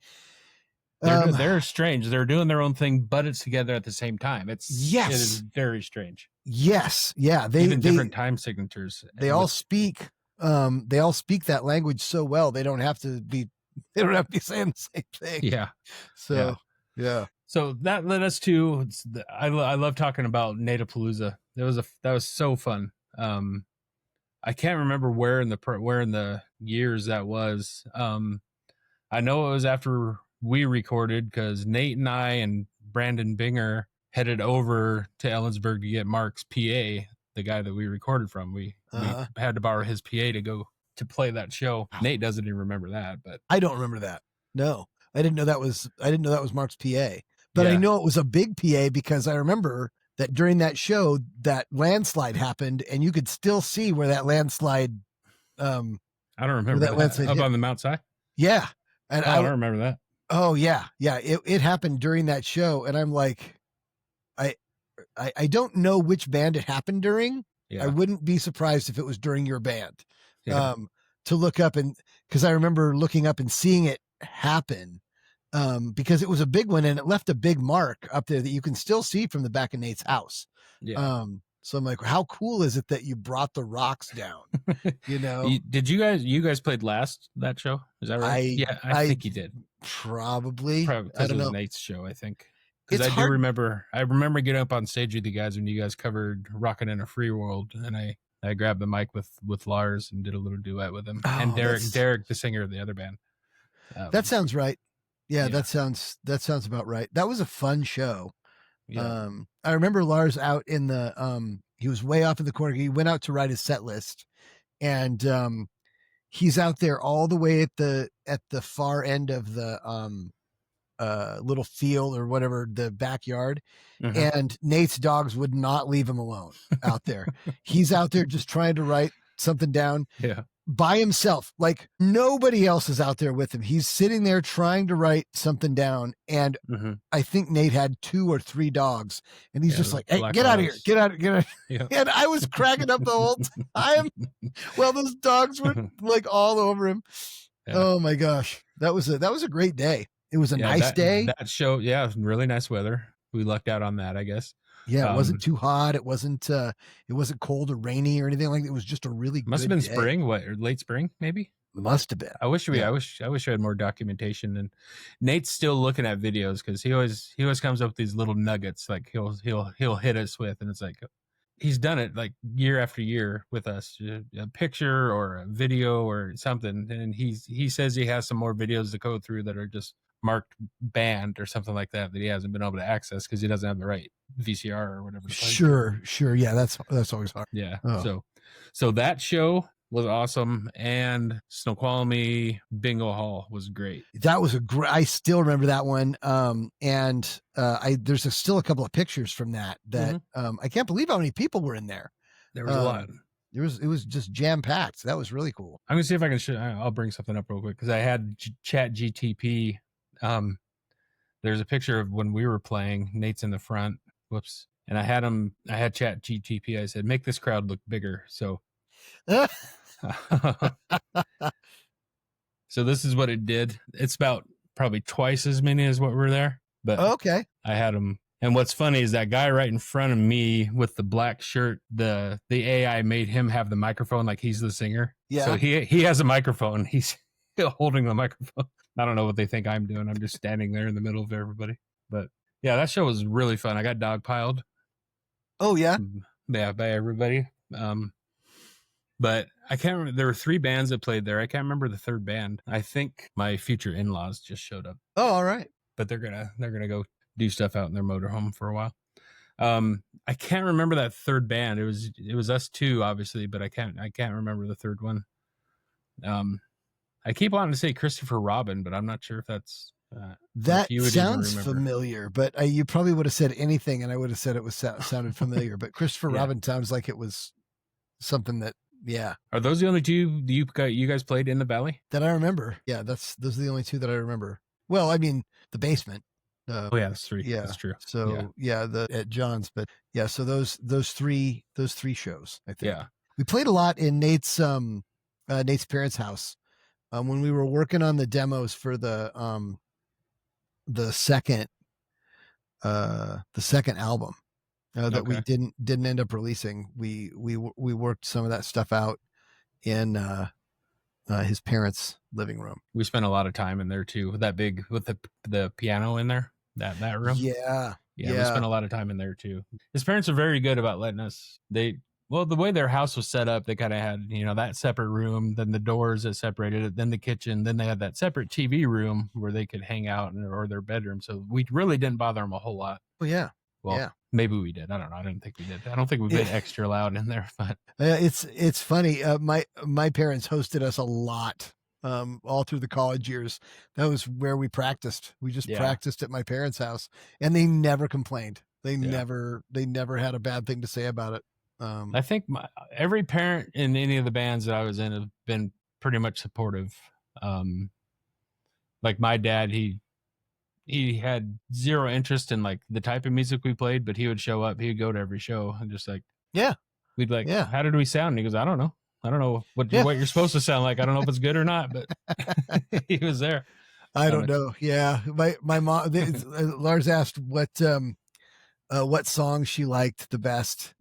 they're strange. They're doing their own thing, but it's together at the same time. It is very strange. Yes. Yeah. Even different time signatures. They all speak that language so well. They don't have to be saying the same thing. Yeah. So, yeah. So that led us to, I love talking about Native-Palooza. That was so fun. I can't remember where in the years that was. I know it was after we recorded, because Nate and I and Brandon Binger headed over to Ellensburg to get Mark's PA, the guy that we recorded from. We had to borrow his PA to go to play that show. Wow. Nate doesn't even remember that, but I don't remember that. No, I didn't know that was Mark's PA, but I yeah, know it was a big PA because I remember that during that show that landslide happened, and you could still see where that landslide, I don't where remember that that. landslide Up hit. on the mount side. Yeah, and Oh, I don't remember that. oh yeah, it happened during that show, and I'm like, I don't know which band it happened during. Yeah. I wouldn't be surprised if it was during your band. Yeah. To look up, and because I remember looking up and seeing it happen, because it was a big one and it left a big mark up there that you can still see from the back of Nate's house. Yeah. So I'm like, how cool is it that you brought the rocks down? You know, Did you guys played last that show? Is that right? I think you did. Probably Probably I because it don't was know. Nate's show, I think. Because It's I do hard. remember, getting up on stage with you guys when you guys covered "Rockin' in a Free World," and I grabbed the mic with Lars and did a little duet with him, and Oh, Derek, the singer of the other band. that sounds right. Yeah, Yeah. that sounds about right. That was a fun show. Yeah. I remember Lars out in the he was way off in the corner. He went out to write his set list, and he's out there all the way at the far end of the little field or whatever, the backyard. Mhm. And Nate's dogs would not leave him alone out there. He's out there just trying to write something down Yeah. by himself. Like nobody else is out there with him. He's sitting there trying to write something down. And Mhm. I think Nate had 2 or 3 dogs, and he's Yeah, just the like, "Hey, black get out of here. dogs. Get out. Yeah. And I was cracking up the whole time. Well, those dogs were like all over him. Yeah. Oh my gosh. That was a great day. It was a nice day. That show, yeah, really nice weather. We lucked out on that, I guess. Yeah, it wasn't too hot. It wasn't cold or rainy or anything like that. It was just a really Must have good been day. spring, or late spring, maybe. Must have been. I wish we Yeah. I wish I had more documentation. And Nate's still looking at videos because he always comes up with these little nuggets like he'll hit us with, and it's like he's done it like year after year with us, a picture or a video or something. And he says he has some more videos to go through that are just marked banned or something like that he hasn't been able to access because he doesn't have the right VCR or whatever. Sure. Yeah, that's always hard. Yeah. Oh. So that show was awesome, and Snoqualmie Bingo Hall was great. That was I still remember that one. And there's still a couple of pictures from that I can't believe how many people were in there. There was a lot. It was just jam packed. So that was really cool. I'm gonna see if I can I'll bring something up real quick because I had Chat GTP. There's a picture of when we were playing. Nate's in the front. Whoops. And I had Chat GTP. I said, make this crowd look bigger. So so this is what it did. It's about probably twice as many as what were there. But okay. I had them. And what's funny is that guy right in front of me with the black shirt, the AI made him have the microphone like he's the singer. Yeah. So he has a microphone. He's holding the microphone. I don't know what they think I'm doing. I'm just standing there in the middle of everybody. But yeah, that show was really fun. I got dogpiled. Oh yeah. Yeah, by everybody. But I can't remember. There were 3 bands that played there. I can't remember the third band. I think my future in-laws just showed up. Oh, all right. But they're gonna go do stuff out in their motorhome for a while. I can't remember that third band. It was us 2, obviously, but I can't remember the third one. I keep wanting to say Christopher Robin, but I'm not sure if that's that sounds familiar. But you probably would have said anything, and I would have said it was sounded familiar. But Christopher Robin sounds like it was something that. Yeah. Are those the only 2 you guys played in the Valley that I remember? Yeah, those are the only 2 that I remember. Well, I mean, the basement. Oh yeah, that's 3. Yeah, that's true. So at John's, but yeah, so those 3 shows, I think. Yeah. We played a lot in Nate's parents' house when we were working on the demos for the second album that we didn't end up releasing. We worked some of that stuff out in his parents' living room. We spent a lot of time in there too, with the piano in there, that room. Yeah. We spent a lot of time in there too. His parents are very good about letting us. The way their house was set up, they kind of had, that separate room, then the doors that separated it, then the kitchen, then they had that separate TV room where they could hang out or their bedroom. So we really didn't bother them a whole lot. Oh yeah. Well, Yeah. maybe we did. I don't know. I don't think we did. I don't think we've been extra loud in there, but It's funny. My parents hosted us a lot, all through the college years. That was where we practiced. We just yeah, practiced at my parents' house, and they never complained. yeah. They never had a bad thing to say about it. I think every parent in any of the bands that I was in have been pretty much supportive. Um, like my dad, he had zero interest in like the type of music we played, but he would show up. He would go to every show and just like Yeah, we'd like, yeah, how did we sound? And he goes, I don't know. I don't know yeah. what you're supposed to sound like. I don't know if it's good or not, but he was there. I don't It's, know. Yeah, my mom. Lars asked what song she liked the best.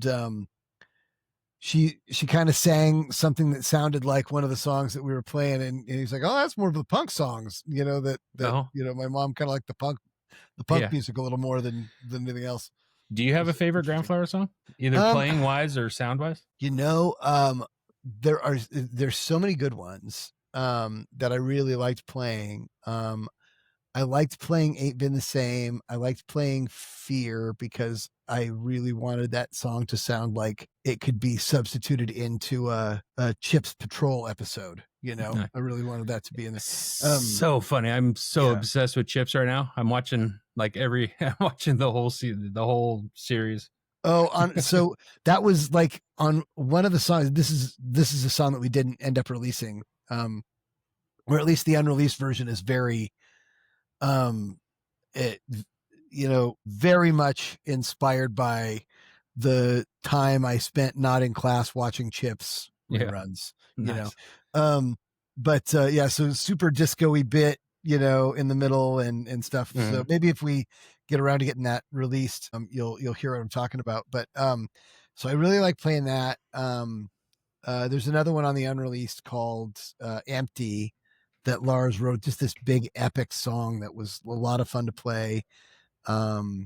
She kind of sang something that sounded like one of the songs that we were playing, and he's like, "Oh, that's more of the punk songs." oh, My mom kind of liked the punk yeah. music a little more than anything else. Do you have a It's favorite interesting. Groundflower song, either Um, playing wise or sound wise? you know, there's so many good ones that I really liked playing. I liked playing Ain't Been the Same. I liked playing Fear because I really wanted that song to sound like it could be substituted into a Chips Patrol episode. No. I really wanted that to be in there. So funny. I'm so Yeah. obsessed with Chips right now. I'm watching like I'm watching the whole the whole series. Oh, so that was like on one of the songs. This is a song that we didn't end up releasing, or at least the unreleased version is very um it very much inspired by the time I spent not in class watching Chips Yeah, reruns, you know. nice. Um yeah, so super disco-y bit, in the middle and stuff. So Mhm. maybe if we get around to getting that released, you'll hear what I'm talking about. But so I really like playing that. There's another one on the unreleased called Empty that Lars wrote, just this big epic song that was a lot of fun to play. Yeah,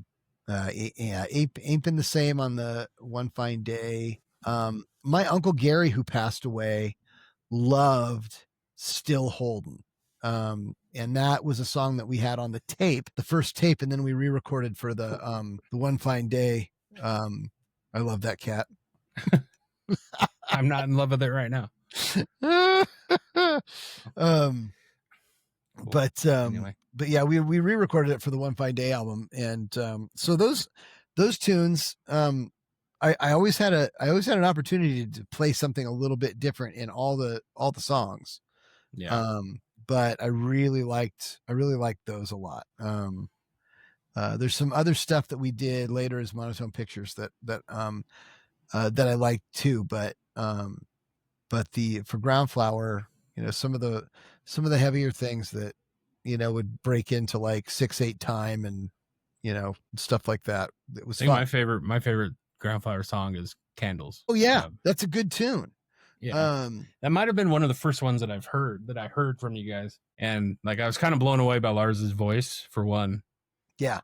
ain't been the same on the One Fine Day. My uncle Gary, who passed away, loved Still Holdin'. And that was a song that we had on the tape, the first tape, and then we re-recorded for the One Fine Day. I love that cat. I'm not in love with it right now. um Cool. but Anyway, but yeah, we re-recorded it for the One Fine Day album, and so those tunes, I always had an opportunity to play something a little bit different in all the songs. yeah. But I really liked those a lot. There's some other stuff that we did later as Monotone Pictures that I liked too, but the for Groundflower, some of the heavier things that would break into like 6/8 time and stuff like that. It was I think fun. my favorite Groundflower song is Candles. Oh yeah, that's a good tune. Yeah. That might have been one of the first ones that I heard from you guys. And like I was kind of blown away by Lars's voice for one. Yeah.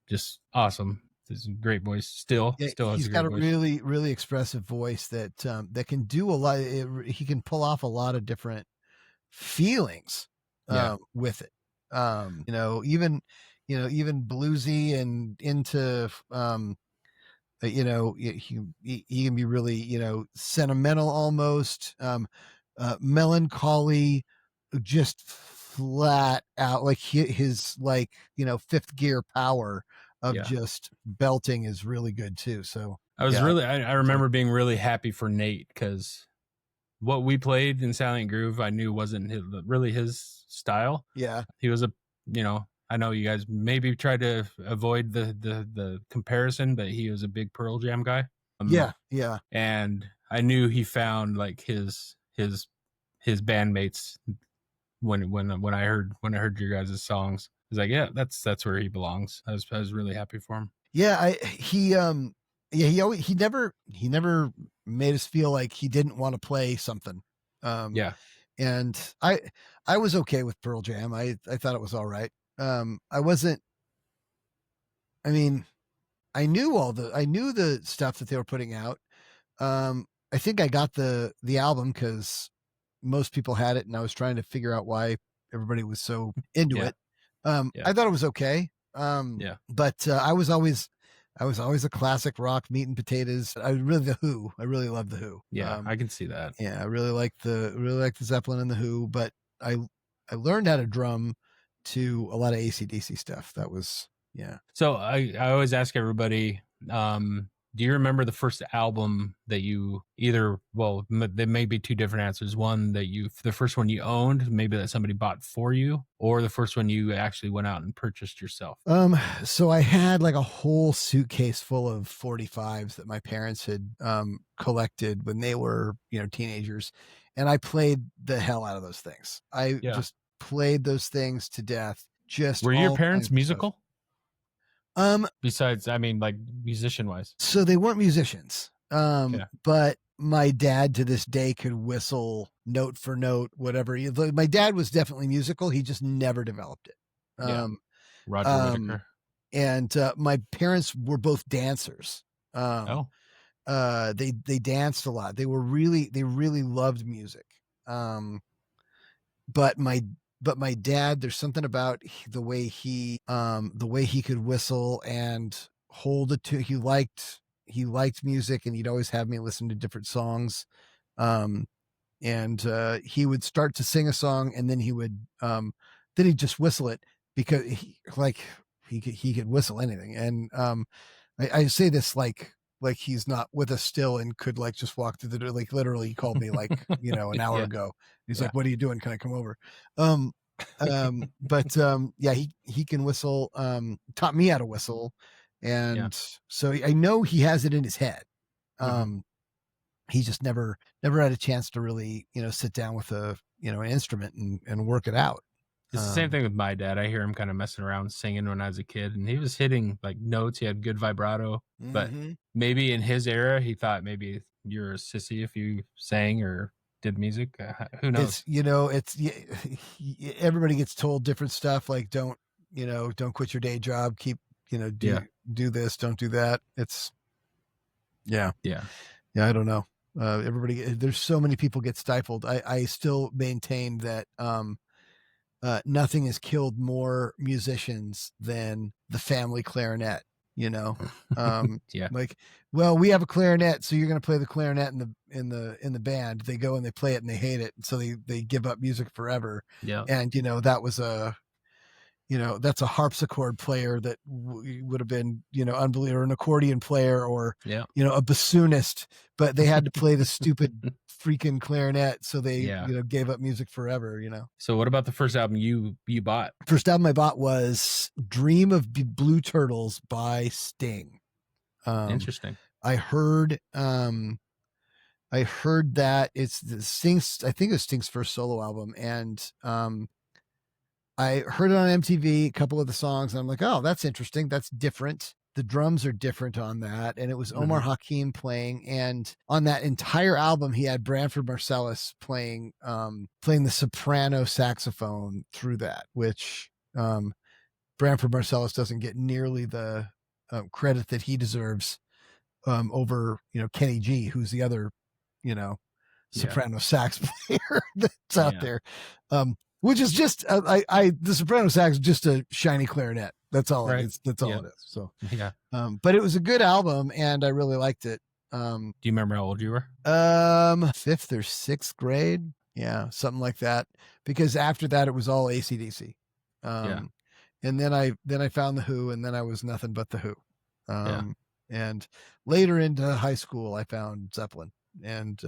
Just awesome. It's a great voice. Still has He's a got great a voice. really, really expressive voice that can do a lot. He can pull off a lot of different feelings with it. Even bluesy and into he can be really sentimental almost, melancholy, just flat out like his like fifth gear power of Yeah. just belting is really good too. So I was yeah, really I remember being really happy for Nate because what we played in Silent Groove I knew wasn't really his style. yeah, He was I know you guys maybe tried to avoid the comparison, but he was a big Pearl Jam guy. yeah. And I knew he found like his bandmates when I heard your guys' songs. I was like, yeah, that's where he belongs. I was really happy for him. Yeah, he never made us feel like he didn't want to play something. Yeah, And I was okay with Pearl Jam. I thought it was all right. I wasn't. I mean, I knew the stuff that they were putting out. I think I got the album because most people had it, and I was trying to figure out why everybody was so into yeah, it. yeah, I thought it was okay. yeah. But I was always I was always a classic rock, meat and potatoes. I really the Who. I really love the Who. Yeah, I can see that. Yeah, I really like the Zeppelin and the Who, but I I learned how to drum to a lot of AC/DC stuff. That was yeah. So I always ask everybody, do you remember the first album that you either, well, there may be two different answers. One that the first one you owned, maybe that somebody bought for you, or the first one you actually went out and purchased yourself. So I had like a whole suitcase full of 45s that my parents had collected when they were, teenagers, and I played the hell out of those things. I just played those things to death. Just were your parents musical? Besides, I mean, like musician wise. So they weren't musicians. But my dad to this day could whistle note for note, whatever. My dad was definitely musical. He just never developed it. Roger Whittaker. And my parents were both dancers. They danced a lot. They really loved music. But my dad, there's something about the way he could whistle and hold a tune. He liked music, and he'd always have me listen to different songs. And he would start to sing a song, and then he'd just whistle it, because he could whistle anything. And I say this like he's not with us still and could like just walk through the door. Like literally he called me like, an hour ago. He's like, "What are you doing? Can I come over?" But he can whistle, taught me how to whistle. And so I know he has it in his head. He just never had a chance to really, sit down with an instrument and work it out. It's the same thing with my dad. I hear him kind of messing around singing when I was a kid, and he was hitting like notes. He had good vibrato, but maybe in his era, he thought maybe you're a sissy if you sang or did music. Who knows? Everybody gets told different stuff. Like, don't quit your day job. Keep, do this, don't do that. It's yeah. I don't know. There's so many people get stifled. I still maintain that, nothing has killed more musicians than the family clarinet, like, well, we have a clarinet, so you're going to play the clarinet in the band. They go and they play it and they hate it. So they give up music forever. Yeah. And, that was that's a harpsichord player that would have been, unbelievable, or an accordion player, or, a bassoonist, but they had to play the stupid freaking clarinet. So they, gave up music forever, So what about the first album you bought? First album I bought was Dream of Blue Turtles by Sting. Interesting. I heard that it's Sting's, I think it was Sting's first solo album. And, I heard it on MTV, a couple of the songs, and I'm like, oh, that's interesting. That's different. The drums are different on that. And it was Omar Hakim playing. And on that entire album, he had Branford Marsalis playing the soprano saxophone through that, which Branford Marsalis doesn't get nearly the credit that he deserves over, Kenny G, who's the other, soprano sax player that's out there. Which is just the soprano sax is just a shiny clarinet. That's all it is. That's all it is. So but it was a good album, and I really liked it. Do you remember how old you were? 5th or 6th grade. Yeah, something like that. Because after that, it was all AC/DC. And then I found the Who, and then I was nothing but the Who. And later into high school, I found Zeppelin, and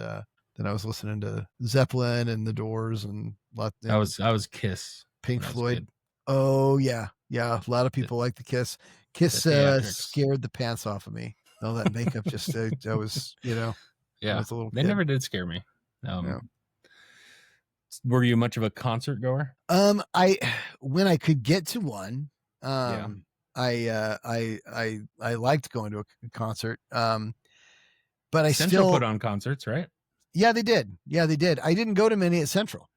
then I was listening to Zeppelin and the Doors and I was Kiss, Pink Floyd. Oh yeah. A lot of people like the Kiss. Kiss scared the pants off of me. All that makeup just I was, I was a little They kid. never did scare me. Were you much of a concert goer? When I could get to one, I liked going to a concert. But I Central still put on concerts, right? Yeah, they did. I didn't go to many at Central.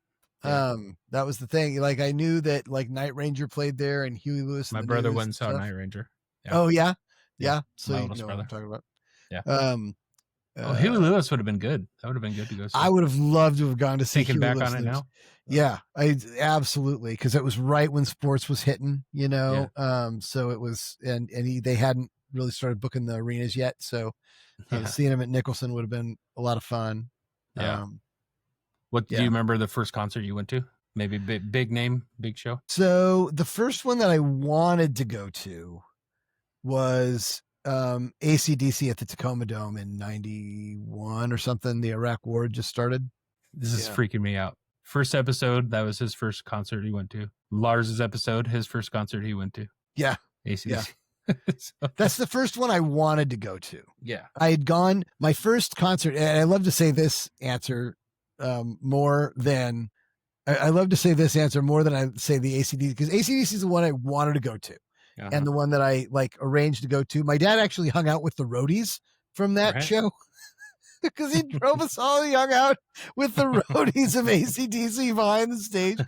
That was the thing. Like, I knew that like Night Ranger played there, and Huey Lewis. My brother went and saw Night Ranger. Oh yeah. So my you oldest know brother. what I'm talking about. Huey Lewis would have been good. That would have been good to go see. I would have loved to have gone to see. Thinking Huey back Lewis on it now. Yeah, I absolutely, because it was right when sports was hitting, so it was, and they hadn't really started booking the arenas yet. So Yeah. seeing him at Nicholson would have been a lot of fun. Yeah. What do you Yeah. remember the first concert you went to? Maybe big name, big show? So the first one that I wanted to go to was AC/DC at the Tacoma Dome in 91 or something. The Iraq War had just started. This is freaking me out. First episode, that was his first concert he went to. Lars's episode, his first concert he went to. Yeah. AC/DC. So, that's the first one I wanted to go to. Yeah. I had gone my first concert, and I love to say this answer more than I love to say this answer more than I say the AC/DC, because AC/DC is the one I wanted to go to. And the one that I like arranged to go to. My dad actually hung out with the roadies from that show because he drove us all. He hung out with the roadies of AC/DC behind the stage.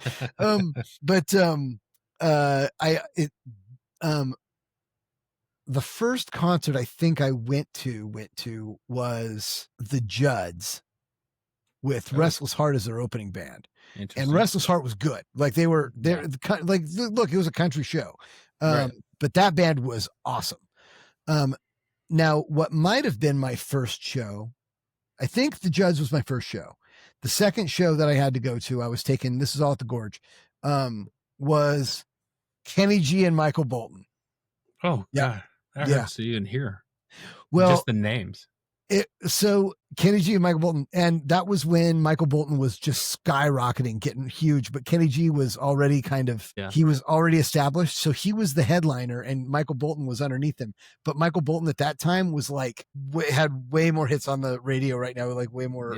The first concert I think I went to was the Judds with Restless Heart as their opening band. And Restless Heart was good. Like they were there. Like, look, it was a country show. But that band was awesome. Now what might have been my first show, I think the Judds was my first show. The second show that I had to go to, I was taking, this is all at the Gorge, was Kenny G and Michael Bolton. Oh, God. I heard see you in here. Well, just the names. So Kenny G and Michael Bolton, and that was when Michael Bolton was just skyrocketing, getting huge, but Kenny G was already he was already established. So he was the headliner and Michael Bolton was underneath him. But Michael Bolton at that time was like, had way more hits on the radio right now, like way more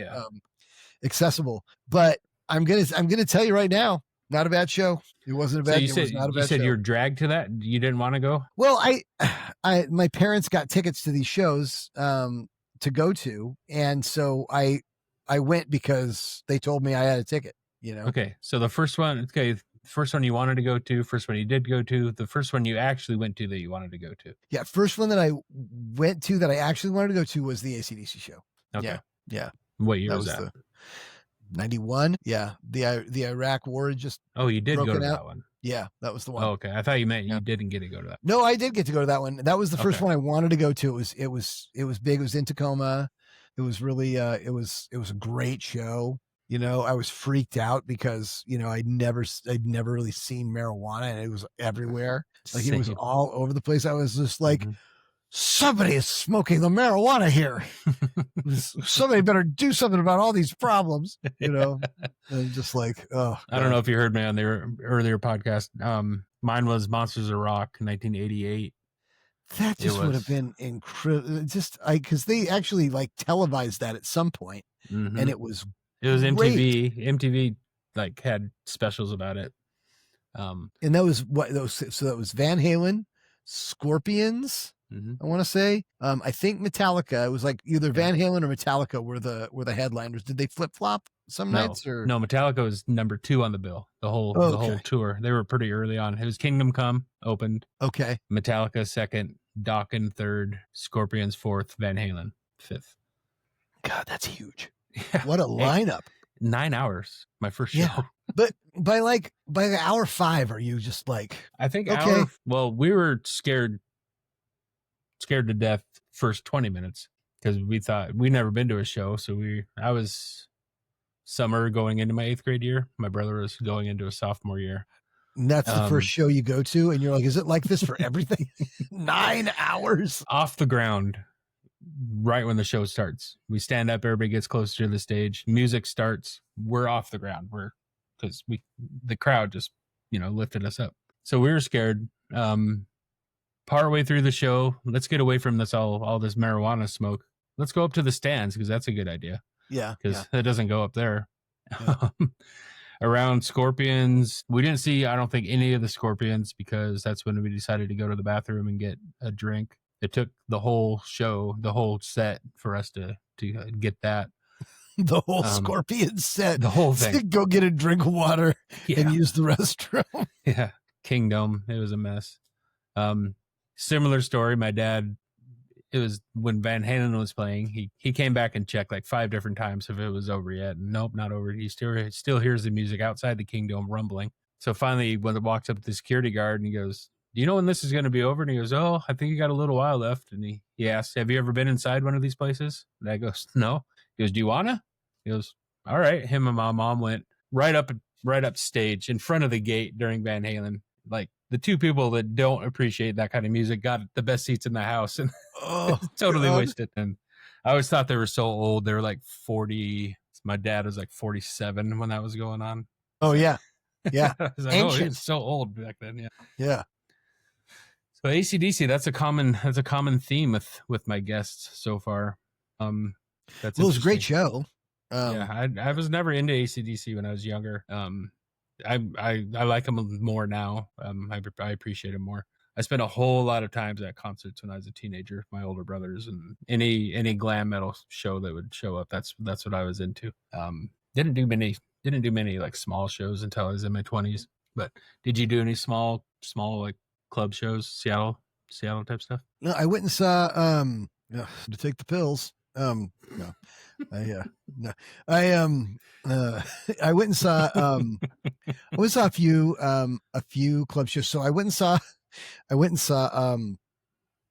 accessible. But I'm going to tell you right now, not a bad show. It wasn't a bad show. You said you're dragged to that. You didn't want to go? Well, my parents got tickets to these shows, to go to, and so I went because they told me I had a ticket, Okay, so the first one you wanted to go to, first one you did go to, the first one you actually went to that you wanted to go to. First one that I went to that I actually wanted to go to was the AC/DC show. Okay. Yeah. What year was that? 91. Yeah, the Iraq War had just you did go to that one. Yeah, that was the one. Oh, okay. I thought you meant you didn't get to go to that. No, I did get to go to that one. That was the first one I wanted to go to. It was big. It was in Tacoma. It was really it was a great show. I was freaked out because I'd never really seen marijuana, and it was everywhere. Like it was all over the place. I was just like, somebody is smoking the marijuana here. Somebody better do something about all these problems, And just like, oh, I don't know if you heard me on their earlier podcast. Mine was Monsters of Rock, 1988. That just would have been incredible. Because they actually like televised that at some point, and it was MTV. MTV like had specials about it. And that was so that was Van Halen, Scorpions. I want to say, I think Metallica. It was like either Van Halen or Metallica were the headliners. Did they flip flop some nights? Or no? Metallica was number 2 on the bill. The whole tour. They were pretty early on. It was Kingdom Come opened. Okay. Metallica second, Dokken third, Scorpions fourth, Van Halen fifth. God, that's huge. Yeah. What a lineup! 9 hours. My first show. But by the hour 5, are you just like? I think we were scared to death first 20 minutes because we thought we'd never been to a show. So I was summer going into my 8th grade year. My brother was going into a sophomore year. And that's the first show you go to. And you're like, is it like this for everything? 9 hours off the ground. Right when the show starts, we stand up, everybody gets closer to the stage, music starts, we're off the ground. Because the crowd just, lifted us up. So we were scared. Partway through the show, let's get away from this all this marijuana smoke. Let's go up to the stands because that's a good idea. Yeah, because it doesn't go up there. Yeah. Around Scorpions, we didn't see, I don't think, any of the Scorpions because that's when we decided to go to the bathroom and get a drink. It took the whole show, the whole set for us to get that. The whole Scorpion set. The whole thing. Go get a drink of water and use the restroom. Yeah. Kingdom. It was a mess. Similar story. My dad, it was when Van Halen was playing. He came back and checked like 5 different times if it was over yet. Nope, not over. He still hears the music outside the Kingdom rumbling. So finally, when it walks up to the security guard and he goes, do you know when this is going to be over? And he goes, oh, I think you got a little while left. And he asked, have you ever been inside one of these places? And I goes, no. He goes, do you wanna? He goes, all right. Him and my mom went right up stage in front of the gate during Van Halen. Like, the two people that don't appreciate that kind of music got the best seats in the house, and totally wasted. And I always thought they were so old. They were like 40. My dad was like 47 when that was going on. Oh yeah. Yeah. I was like, oh, he was so old back then. Yeah. Yeah. So AC/DC, that's a common theme with my guests so far. That's it was a great show. Yeah, I was never into AC/DC when I was younger. I like them more now. I appreciate them more. I spent a whole lot of times at concerts when I was a teenager with my older brothers, and any glam metal show that would show up. That's what I was into. Didn't do many like small shows until I was in my 20s. But did you do any small like club shows, Seattle type stuff? No, I went and saw to take the pills. No. I went and saw a few club shows. So I went and saw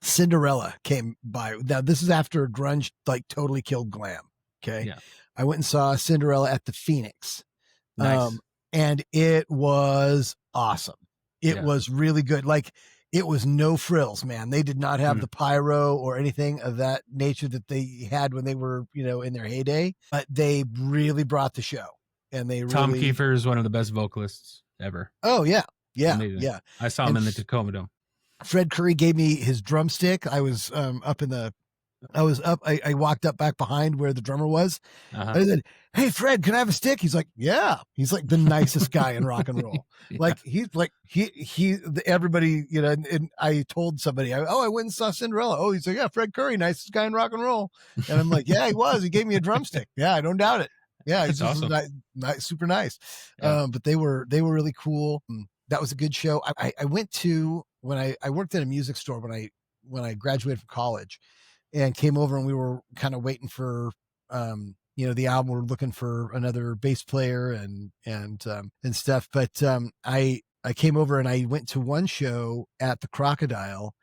Cinderella came by. Now this is after grunge like totally killed glam. Okay. Yeah. I went and saw Cinderella at the Phoenix. Nice. And it was awesome. It was really good. Like, it was no frills, man. They did not have the pyro or anything of that nature that they had when they were, in their heyday, but they really brought the show. And Tom Kiefer is one of the best vocalists ever. Oh yeah. Yeah. Yeah. I saw him in the Tacoma Dome. Fred Curry gave me his drumstick. I was I walked up back behind where the drummer was. I said, hey, Fred, can I have a stick? He's like, yeah. He's like the nicest guy in rock and roll. Yeah. Like, he's like, everybody, and I told somebody, I went and saw Cinderella. Oh, he's like, yeah, Fred Curry, nicest guy in rock and roll. And I'm like, yeah, he was. He gave me a drumstick. Yeah, I don't doubt it. Yeah, he's awesome. Super nice. Yeah. But they were really cool. That was a good show. I went to, when I worked at a music store when I graduated from college, and came over, and we were kind of waiting for, the album. We're looking for another bass player and stuff. But I came over and I went to one show at the Crocodile.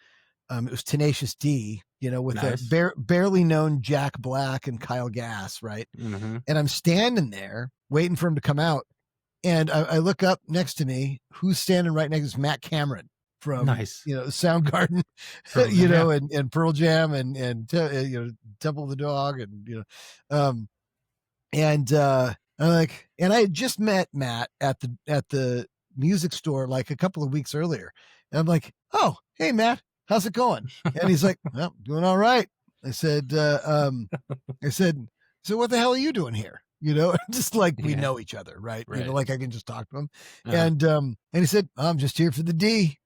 It was Tenacious D, with nice. A barely known Jack Black and Kyle Gass, right? Mm-hmm. And I'm standing there waiting for him to come out. And I look up next to me. Who's standing right next to Matt Cameron from nice. Soundgarden, and Pearl Jam and Temple of the Dog, and I'm like, and I had just met Matt at the music store like a couple of weeks earlier, and I'm like, oh, hey Matt, how's it going? And he's like, well, doing all right. I said, so what the hell are you doing here? Just like we know each other, right? Like I can just talk to him. And he said, I'm just here for the D.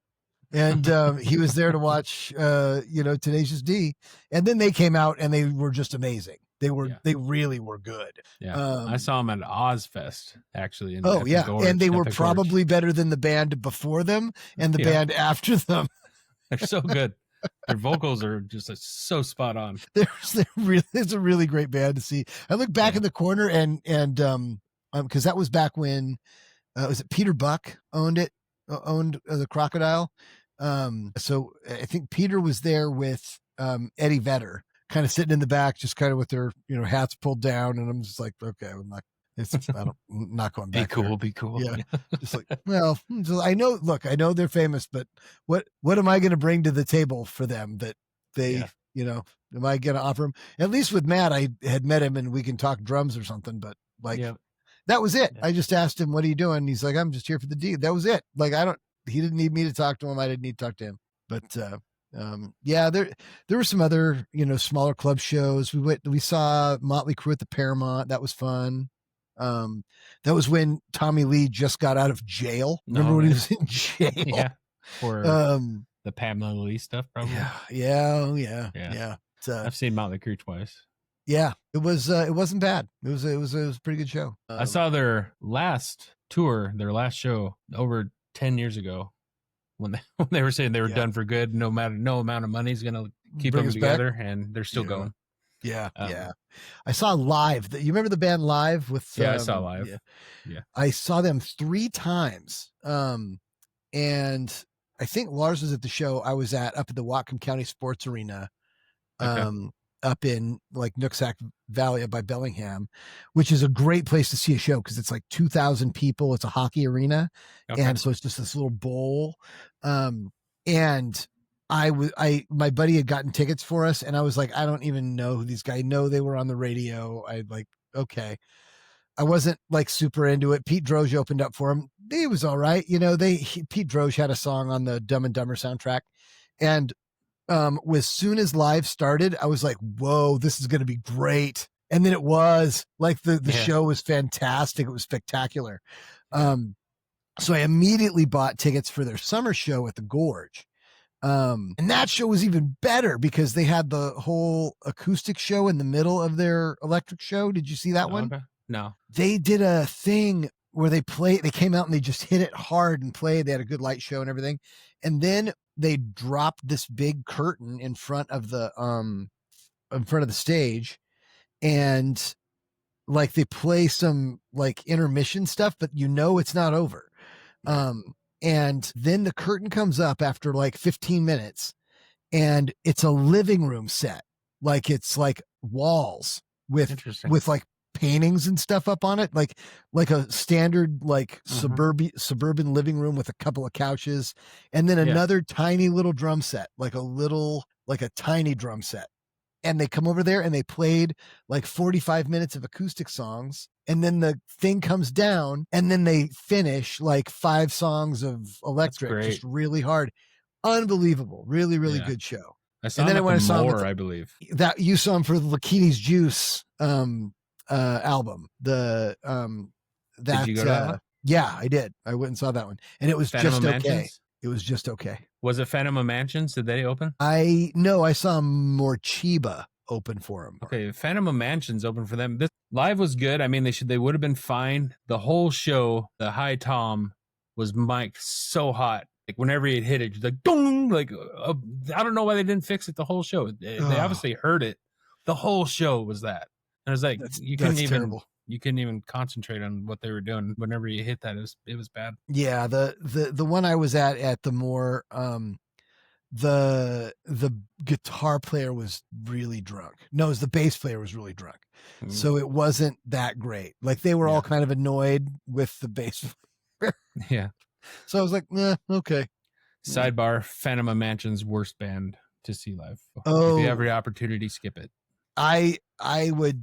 And he was there to watch, Tenacious D. And then they came out and they were just amazing. They really were good. Yeah. I saw them at Ozfest, actually. And they were probably better than the band before them and the band after them. They're so good. Their vocals are just so spot on. It's a really great band to see. I look back in the corner and because that was back when was it Peter Buck owned the Crocodile. So I think Peter was there with Eddie Vedder, kind of sitting in the back, just kind of with their hats pulled down, and I'm just like, okay, I'm not going back. Be cool. Yeah, just like, well, I know. Look, I know they're famous, but what am I going to bring to the table for them that they, am I going to offer them? At least with Matt, I had met him, and we can talk drums or something. But that was it. Yeah. I just asked him, "What are you doing?" He's like, "I'm just here for the D." That was it. Like, he didn't need me to talk to him. I didn't need to talk to him. But there were some other smaller club shows. We saw Motley Crue at the Paramount. That was fun. That was when Tommy Lee just got out of jail. Remember when he was in jail? Yeah. For the Pamela Lee stuff, probably. Yeah. I've seen Motley Crue twice. Yeah, it wasn't bad. It was a pretty good show. I saw their last tour, their last show over 10 years ago when they were saying they were done for good. No amount of money is going to keep them together, and they're still going. Yeah. I saw Live. You remember the band Live with? I saw Live. Yeah. I saw them 3 times. And I think Lars was at the show I was at up at the Whatcom County Sports Arena, Okay. up in like Nooksack Valley up by Bellingham, which is a great place to see a show because it's like 2,000 people. It's a hockey arena, Okay. and so it's just this little bowl. And my buddy had gotten tickets for us, and I was like, I don't even know who these guys. Know they were on the radio. I like, okay. I wasn't like super into it. Pete Droge opened up for him. He was all right. You know, Pete Droge had a song on the Dumb and Dumber soundtrack. And as soon as live started, I was like, whoa, this is going to be great. And then it was like the show was fantastic. It was spectacular. So I immediately bought tickets for their summer show at the Gorge. And that show was even better because they had the whole acoustic show in the middle of their electric show. Did you see that one? Okay. No. They did a thing where they came out and they just hit it hard and played. They had a good light show and everything. And then they dropped this big curtain in front of the stage, and like they play some like intermission stuff, but you know it's not over. And then the curtain comes up after like 15 minutes, and it's a living room set. Like it's like walls with like paintings and stuff up on it, like a standard like suburban living room with a couple of couches, and then another tiny little drum set, like a tiny drum set. And they come over there and they played like 45 minutes of acoustic songs, and then the thing comes down, and then they finish like 5 songs of electric, just really hard. Unbelievable. Really, really good show. I saw him at the Moore, I believe. That you saw him for the Lakini's Juice album. Did you go to that one? Yeah, I did. I went and saw that one, and it was Phantom just okay. It was just okay. Was it Phantom of Mansions? Did they open? I saw Morchiba open for him. Okay, Phantom of Mansions open for them. This live was good. I mean, they would have been fine. The whole show, the high tom was mic'd so hot. Like whenever he hit it, just like dong, like I don't know why they didn't fix it the whole show. They obviously heard it. The whole show was that. And it was like you couldn't even concentrate on what they were doing. Whenever you hit that, it was bad. Yeah, the one I was at the Moore, the guitar player was really drunk. No, it was the bass player was really drunk. So it wasn't that great. Like they were all kind of annoyed with the bass player. Yeah. So I was like, okay. Sidebar: Phantom of Mansions worst band to see live. If you have the opportunity, skip it. I would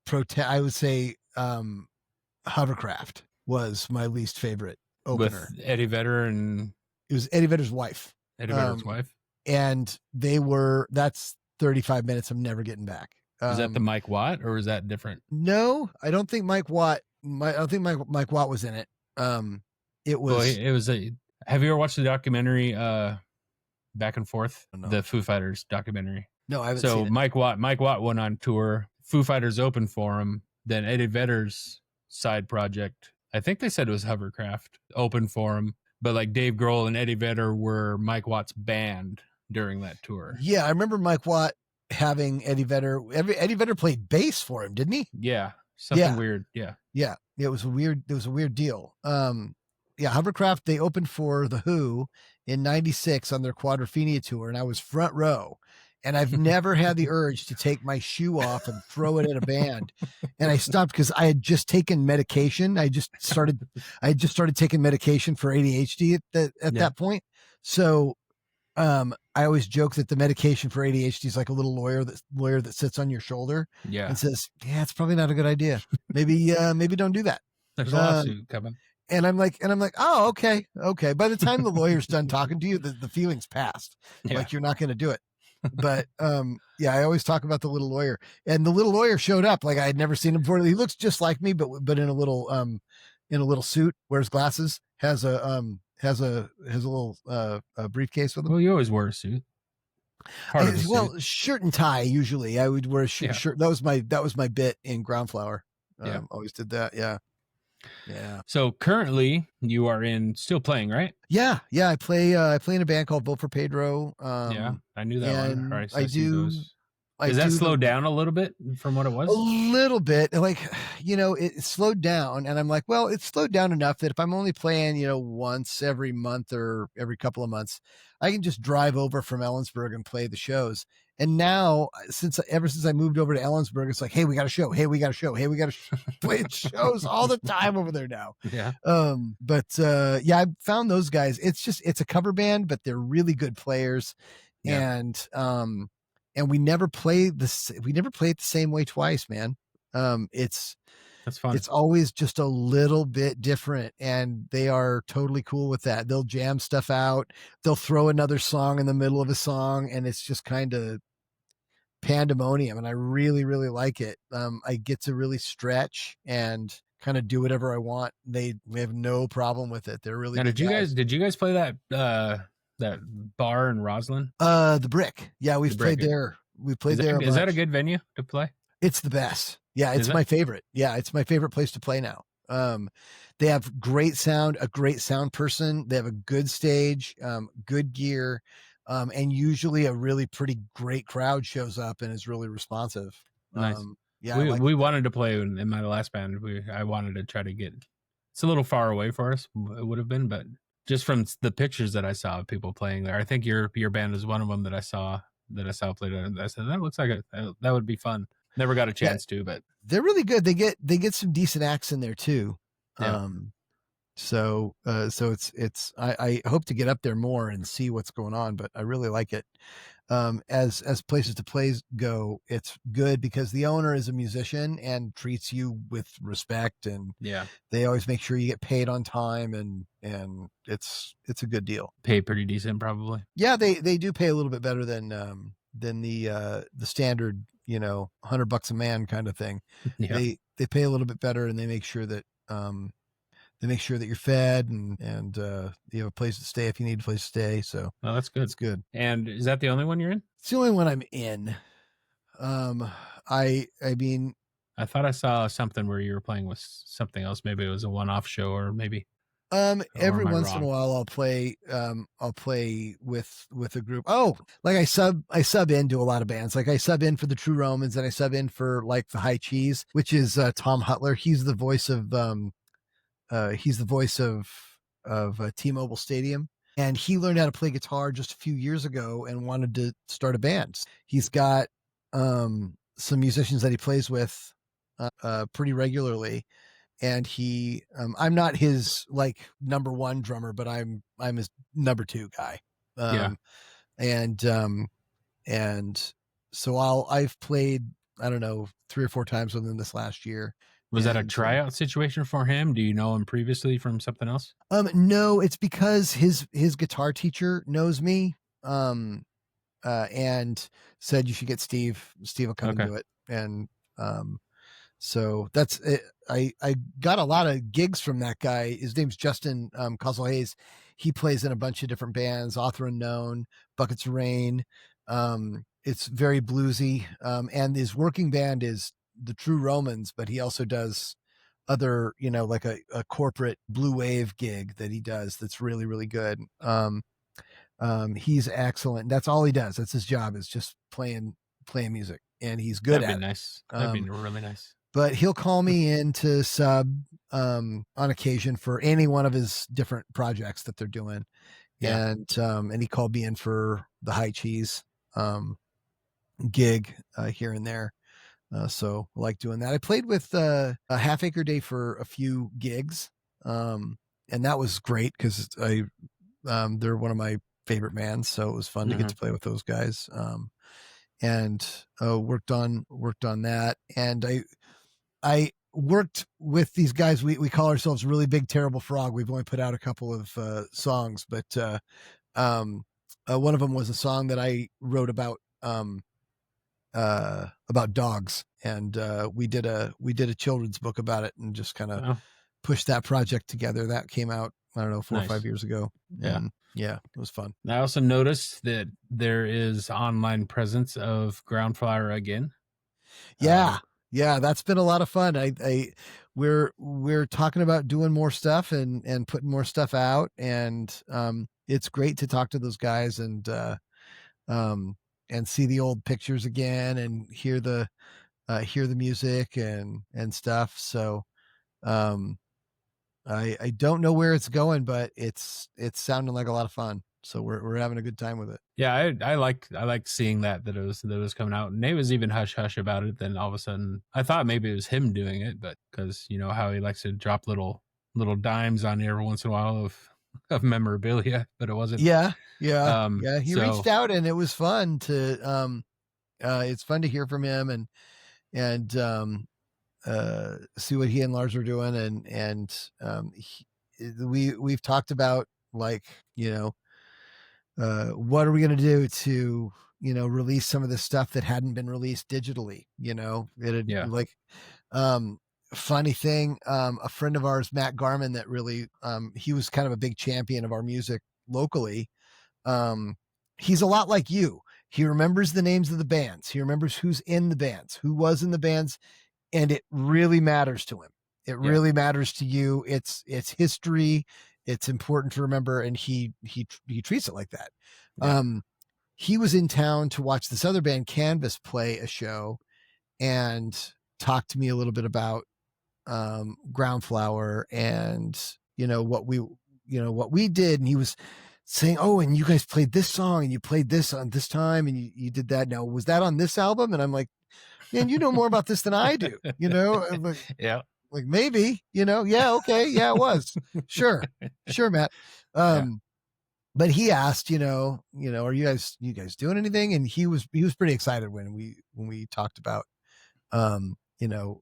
protest. I would say Hovercraft was my least favorite opener. With Eddie Vedder, and it was Eddie Vedder's wife. Eddie Vedder's wife. And that's 35 minutes I'm never getting back. Is that the Mike Watt, or is that different? No, I don't think Mike Watt. I don't think Mike Watt was in it. It was. Well, it was a. Have you ever watched the documentary Back and Forth? The Foo Fighters documentary. No, I haven't seen it. Mike Watt went on tour. Foo Fighters opened for him. Then Eddie Vedder's side project, I think they said it was Hovercraft, opened for him. But like Dave Grohl and Eddie Vedder were Mike Watt's band during that tour. Yeah, I remember Mike Watt having Eddie Vedder. Eddie Vedder played bass for him, didn't he? Yeah, something weird. Yeah. It was a weird deal. Hovercraft, they opened for The Who in 96 on their Quadrophenia tour, and I was front row. And I've never had the urge to take my shoe off and throw it at a band. And I stopped because I had just taken medication. I had just started taking medication for ADHD at that point. So I always joke that the medication for ADHD is like a little lawyer that sits on your shoulder and says, yeah, it's probably not a good idea. Maybe don't do that. There's a lawsuit coming. And I'm like, oh, okay. By the time the lawyer's done talking to you, the feeling's passed. Like you're not going to do it. But I always talk about the little lawyer, and the little lawyer showed up. Like I had never seen him before. He looks just like me, but in a little suit, wears glasses, has a little briefcase with him. Well, you always wear a suit. Shirt and tie. Usually, I would wear a shirt. That was my bit in Ground Flower. Always did that. Yeah. So currently, you are still playing, right? Yeah. I play in a band called Vote for Pedro. I knew that one. I do. Those. I Is that do the slowed down a little bit from what it a was? little bit, like, it slowed down, and I'm like, well, it's slowed down enough that if I'm only playing, once every month or every couple of months, I can just drive over from Ellensburg and play the shows. And now, ever since I moved over to Ellensburg, it's like, hey, we got a show. Hey, we got a show. Hey, we got play shows all the time over there now. Yeah. But yeah, I found those guys. It's a cover band, but they're really good players, Yeah. and we never play we never play it the same way twice, man. It's That's fun. it's always just a little bit different, and they are totally cool with that. They'll jam stuff out. They'll throw another song in the middle of a song, and it's just kind of pandemonium, and I really, really like it. I get to really stretch and kind of do whatever I want. They have no problem with it. They're really Now, good guys. did you guys play that bar in Roslyn? The Brick. Yeah, The we've played Brick. there. We played there a Is that a bunch. good venue to play? It's the best. Yeah, Is it's it? my favorite. Yeah, it's my favorite place to play now. They have great sound, a great sound person. They have a good stage, good gear, and usually a really pretty great crowd shows up and is really responsive. Nice. Yeah, I like We it there. wanted to play in my last band. I wanted to try to get. It's a little far away for us. It would have been, but just from the pictures that I saw of people playing there, I think your band is one of them that I saw played. I said that looks like that would be fun. Never got a Yeah, chance to, but they're really good. They get some decent acts in there too. yeah. So I hope to get up there more and see what's going on, but I really like it. As places to play go, it's good because the owner is a musician and treats you with respect, and Yeah, they always make sure you get paid on time, and it's a good deal. pay pretty decent probably. Yeah, they do pay a little bit better than the standard, $100 a man kind of thing. Yeah, They pay a little bit better, and they make sure that you're fed, and you have a place to stay if you need a place to stay. So well, that's good. it's good. And is that the only one you're in? It's the only one I'm in. I mean, I thought I saw something where you were playing with something else. Maybe it was a one-off show, or maybe. Or every am I once in a wrong? while I'll play with a group. Oh, like I sub into a lot of bands. Like I sub in for the True Romans, and I sub in for like the High Cheese, which is Tom Hutler. He's the voice of T-Mobile Stadium, and he learned how to play guitar just a few years ago and wanted to start a band. He's got some musicians that he plays with pretty regularly, and I'm not his like number one drummer, but I'm his number two guy. Yeah. And so I've played, I don't know, 3 or 4 times with him this last year. Was that a tryout situation for him? Do you know him previously from something else? No, it's because his guitar teacher knows me, and said you should get Steve. Steve will come and do it. And so that's it. I got a lot of gigs from that guy. His name's Justin Hayes. He plays in a bunch of different bands, Author Unknown, Buckets of Rain. It's very bluesy. And his working band is the True Romans, but he also does other, like a corporate blue wave gig that he does that's really, really good. He's excellent. That's all he does. That's his job, is just playing music, and he's good at it. Nice. That'd be really nice. But he'll call me in to sub on occasion for any one of his different projects that they're doing. Yeah. And he called me in for the High Cheese gig here and there. So I like doing that. I played with a Half Acre Day for a few gigs. And that was great because they're one of my favorite bands. So it was fun to get to play with those guys. And worked on that. And I worked with these guys. We call ourselves Really Big Terrible Frog. We've only put out a couple of songs, but one of them was a song that I wrote about dogs, and we did a children's book about it, and just kind of pushed that project together. That came out, I don't know, 4 or 5 years ago. And yeah, it was fun. I also noticed that there is online presence of Ground Flower again. Yeah. That's been a lot of fun. We're talking about doing more stuff and putting more stuff out. And it's great to talk to those guys and see the old pictures again and hear the music and stuff. So I don't know where it's going, but it's sounding like a lot of fun. So we're having a good time with it. Yeah, I like seeing that it was coming out. Nate was even hush hush about it. Then all of a sudden, I thought maybe it was him doing it, but because you know how he likes to drop little dimes on you every once in a while of memorabilia, but it wasn't. Yeah, yeah, yeah. He So reached out, and it was fun to it's fun to hear from him and see what he and Lars are doing, we've talked about, like, what are we going to do to release some of the stuff that hadn't been released digitally. It had, yeah, like, um funny thing, a friend of ours, Matt Garman, that really he was kind of a big champion of our music locally. um he's a lot like you. He remembers the names of the bands, he remembers who's in the bands, who was in the bands, and it really matters to him. It yeah, really matters to you. It's history. It's important to remember, and he treats it like that. yeah. He was in town to watch this other band, Canvas, play a show, and talked to me a little bit about Ground Flower, and what we did. And he was saying, "Oh, and you guys played this song, and you played this on this time, and you did that. Now, was that on this album?" And I'm like, "Man, you know more about this than I do." Yeah, Like, maybe, yeah, okay, yeah, it was. Sure, sure, Matt. yeah. But he asked, are you guys doing anything? And he was pretty excited when we talked about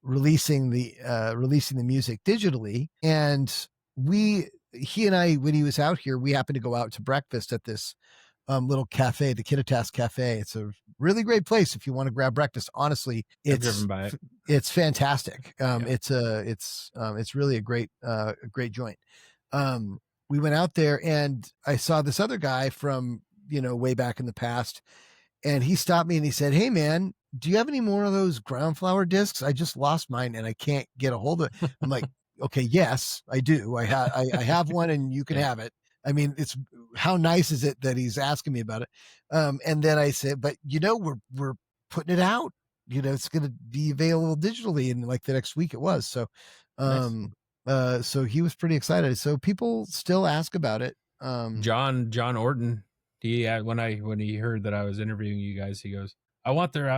releasing the music digitally. And he and I, when he was out here, we happened to go out to breakfast at this little cafe, the Kittitas Cafe. It's a really great place if you want to grab breakfast. Honestly, I've driven by it. it's fantastic. Yeah. It's really a great joint. We went out there, and I saw this other guy from way back in the past, and he stopped me and he said, "Hey man, do you have any more of those Ground Flower discs? I just lost mine and I can't get a hold of it." I'm like, "Okay, yes, I do. I have one, and you can Yeah. have it." I mean, it's how nice is it that he's asking me about it? And then I said, "But we're putting it out. It's going to be available digitally in like the next week." It was so. Nice. So he was pretty excited. So people still ask about it. John Orton, when he heard that I was interviewing you guys, he goes, I want their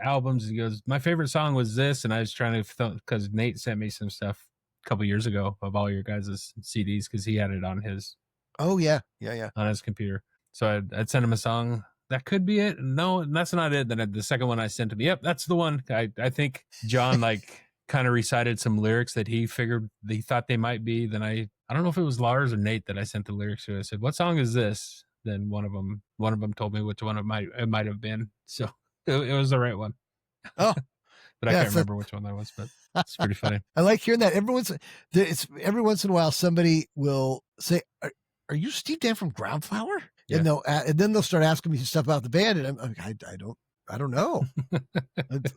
albums. He goes, my favorite song was this, and I was trying to, because Nate sent me some stuff a couple years ago of all your guys' CDs because he had it on his Oh yeah, yeah. on his computer. So I'd send him a song. That could be it. No, that's not it. Then the second one I sent him, yep, that's the one. I think John like kind of recited some lyrics that he thought they might be. Then I don't know if it was Lars or Nate that I sent the lyrics to. I said, "What song is this?" Then one of them told me which one it might have been. So it was the right one. Oh, But I yeah. can't remember which one that was. But it's pretty funny. I like hearing that. It's every once in a while somebody will say, "Are you Steve Damm from Ground Flower?" Yeah. And then they'll start asking me stuff about the band, and I'm like, I don't know.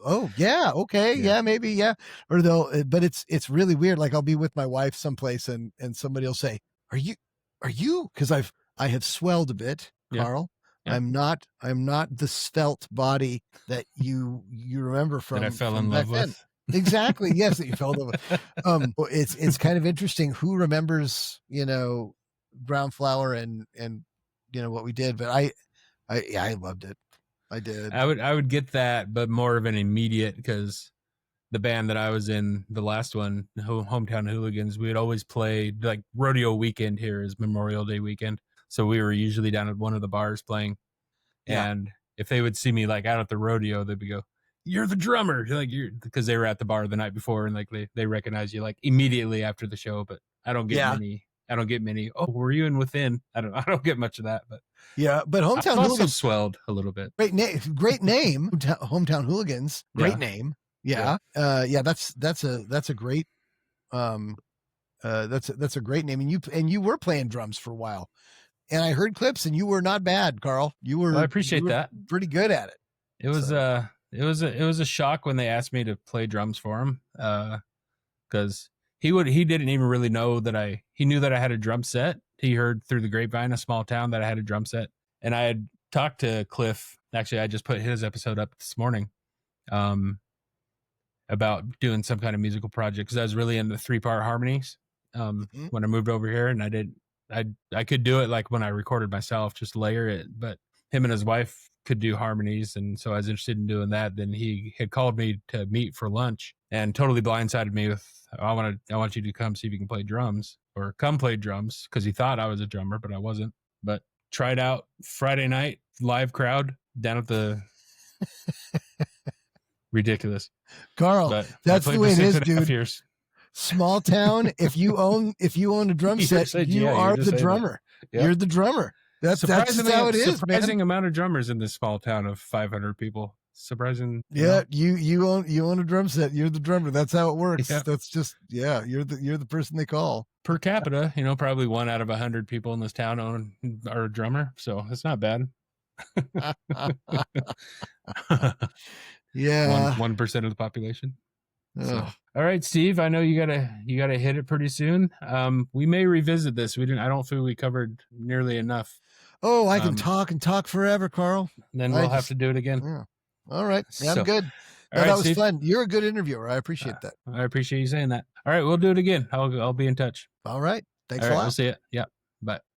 Oh yeah, okay, yeah, maybe, yeah. Or but it's really weird. Like, I'll be with my wife someplace, and somebody will say, "Are you?" Because I have swelled a bit, Yeah. Carl. Yeah. I'm not the svelte body that you remember from that I fell from in back love then. with. Exactly. Yes, that you fell in love with. It's kind of interesting who remembers, Ground Flower and what we did, but I loved it. I did. I would get that, but more of an immediate, because the band that I was in, the last one, Hometown Hooligans, we would always play like rodeo weekend here is Memorial Day weekend. So we were usually down at one of the bars playing. Yeah. And if they would see me like out at the rodeo, they'd be go, "You're the drummer." Like, because they were at the bar the night before, and like they recognize you like immediately after the show. But I don't get many. Oh, were you in Within? I don't get much of that, but yeah. But I've Hometown also Hooligans, swelled a little bit. great name. Hometown Hooligans, great name. Yeah. Yeah. That's a great that's a great name. And you were playing drums for a while, and I heard clips, and you were not bad, Carl. You Well, I were appreciate that. pretty good at it. It was it was a shock when they asked me to play drums for him, because he didn't even really know that he knew that I had a drum set. He heard through the grapevine, a small town, that I had a drum set, and I had talked to Cliff. Actually, I just put his episode up this morning about doing some kind of musical project because I was really into 3-part harmonies when I moved over here, and I could do it like when I recorded myself, just layer it. But him and his wife could do harmonies, and so I was interested in doing that. Then he had called me to meet for lunch and totally blindsided me with, I want you to come see if you can play drums, or come play drums, because he thought I was a drummer, but I wasn't. But tried out Friday night, live crowd down at the ridiculous. Carl, but that's the way it is, dude. Years. Small town. If you own a drum set, you are the drummer. Yep. You're the drummer. That's how it is. Surprising amount of drummers in this small town of 500 people. Surprising. Yeah, you own a drum set. You're the drummer. That's how it works. Yeah. That's just you're the person they call. Per capita, probably 1 out of 100 people in this town are a drummer, so it's not bad. Yeah, 1% of the population. So, all right, Steve, I know you gotta hit it pretty soon. We may revisit this. I don't feel we covered nearly enough. Oh, I can talk and talk forever, Carl. Then we'll have to do it again. Yeah. All right. Yeah, I'm good. No, that was Steve, fun. You're a good interviewer. I appreciate that. I appreciate you saying that. All right, we'll do it again. I'll be in touch. All right. Thanks a lot. We'll see you. Yeah. Bye.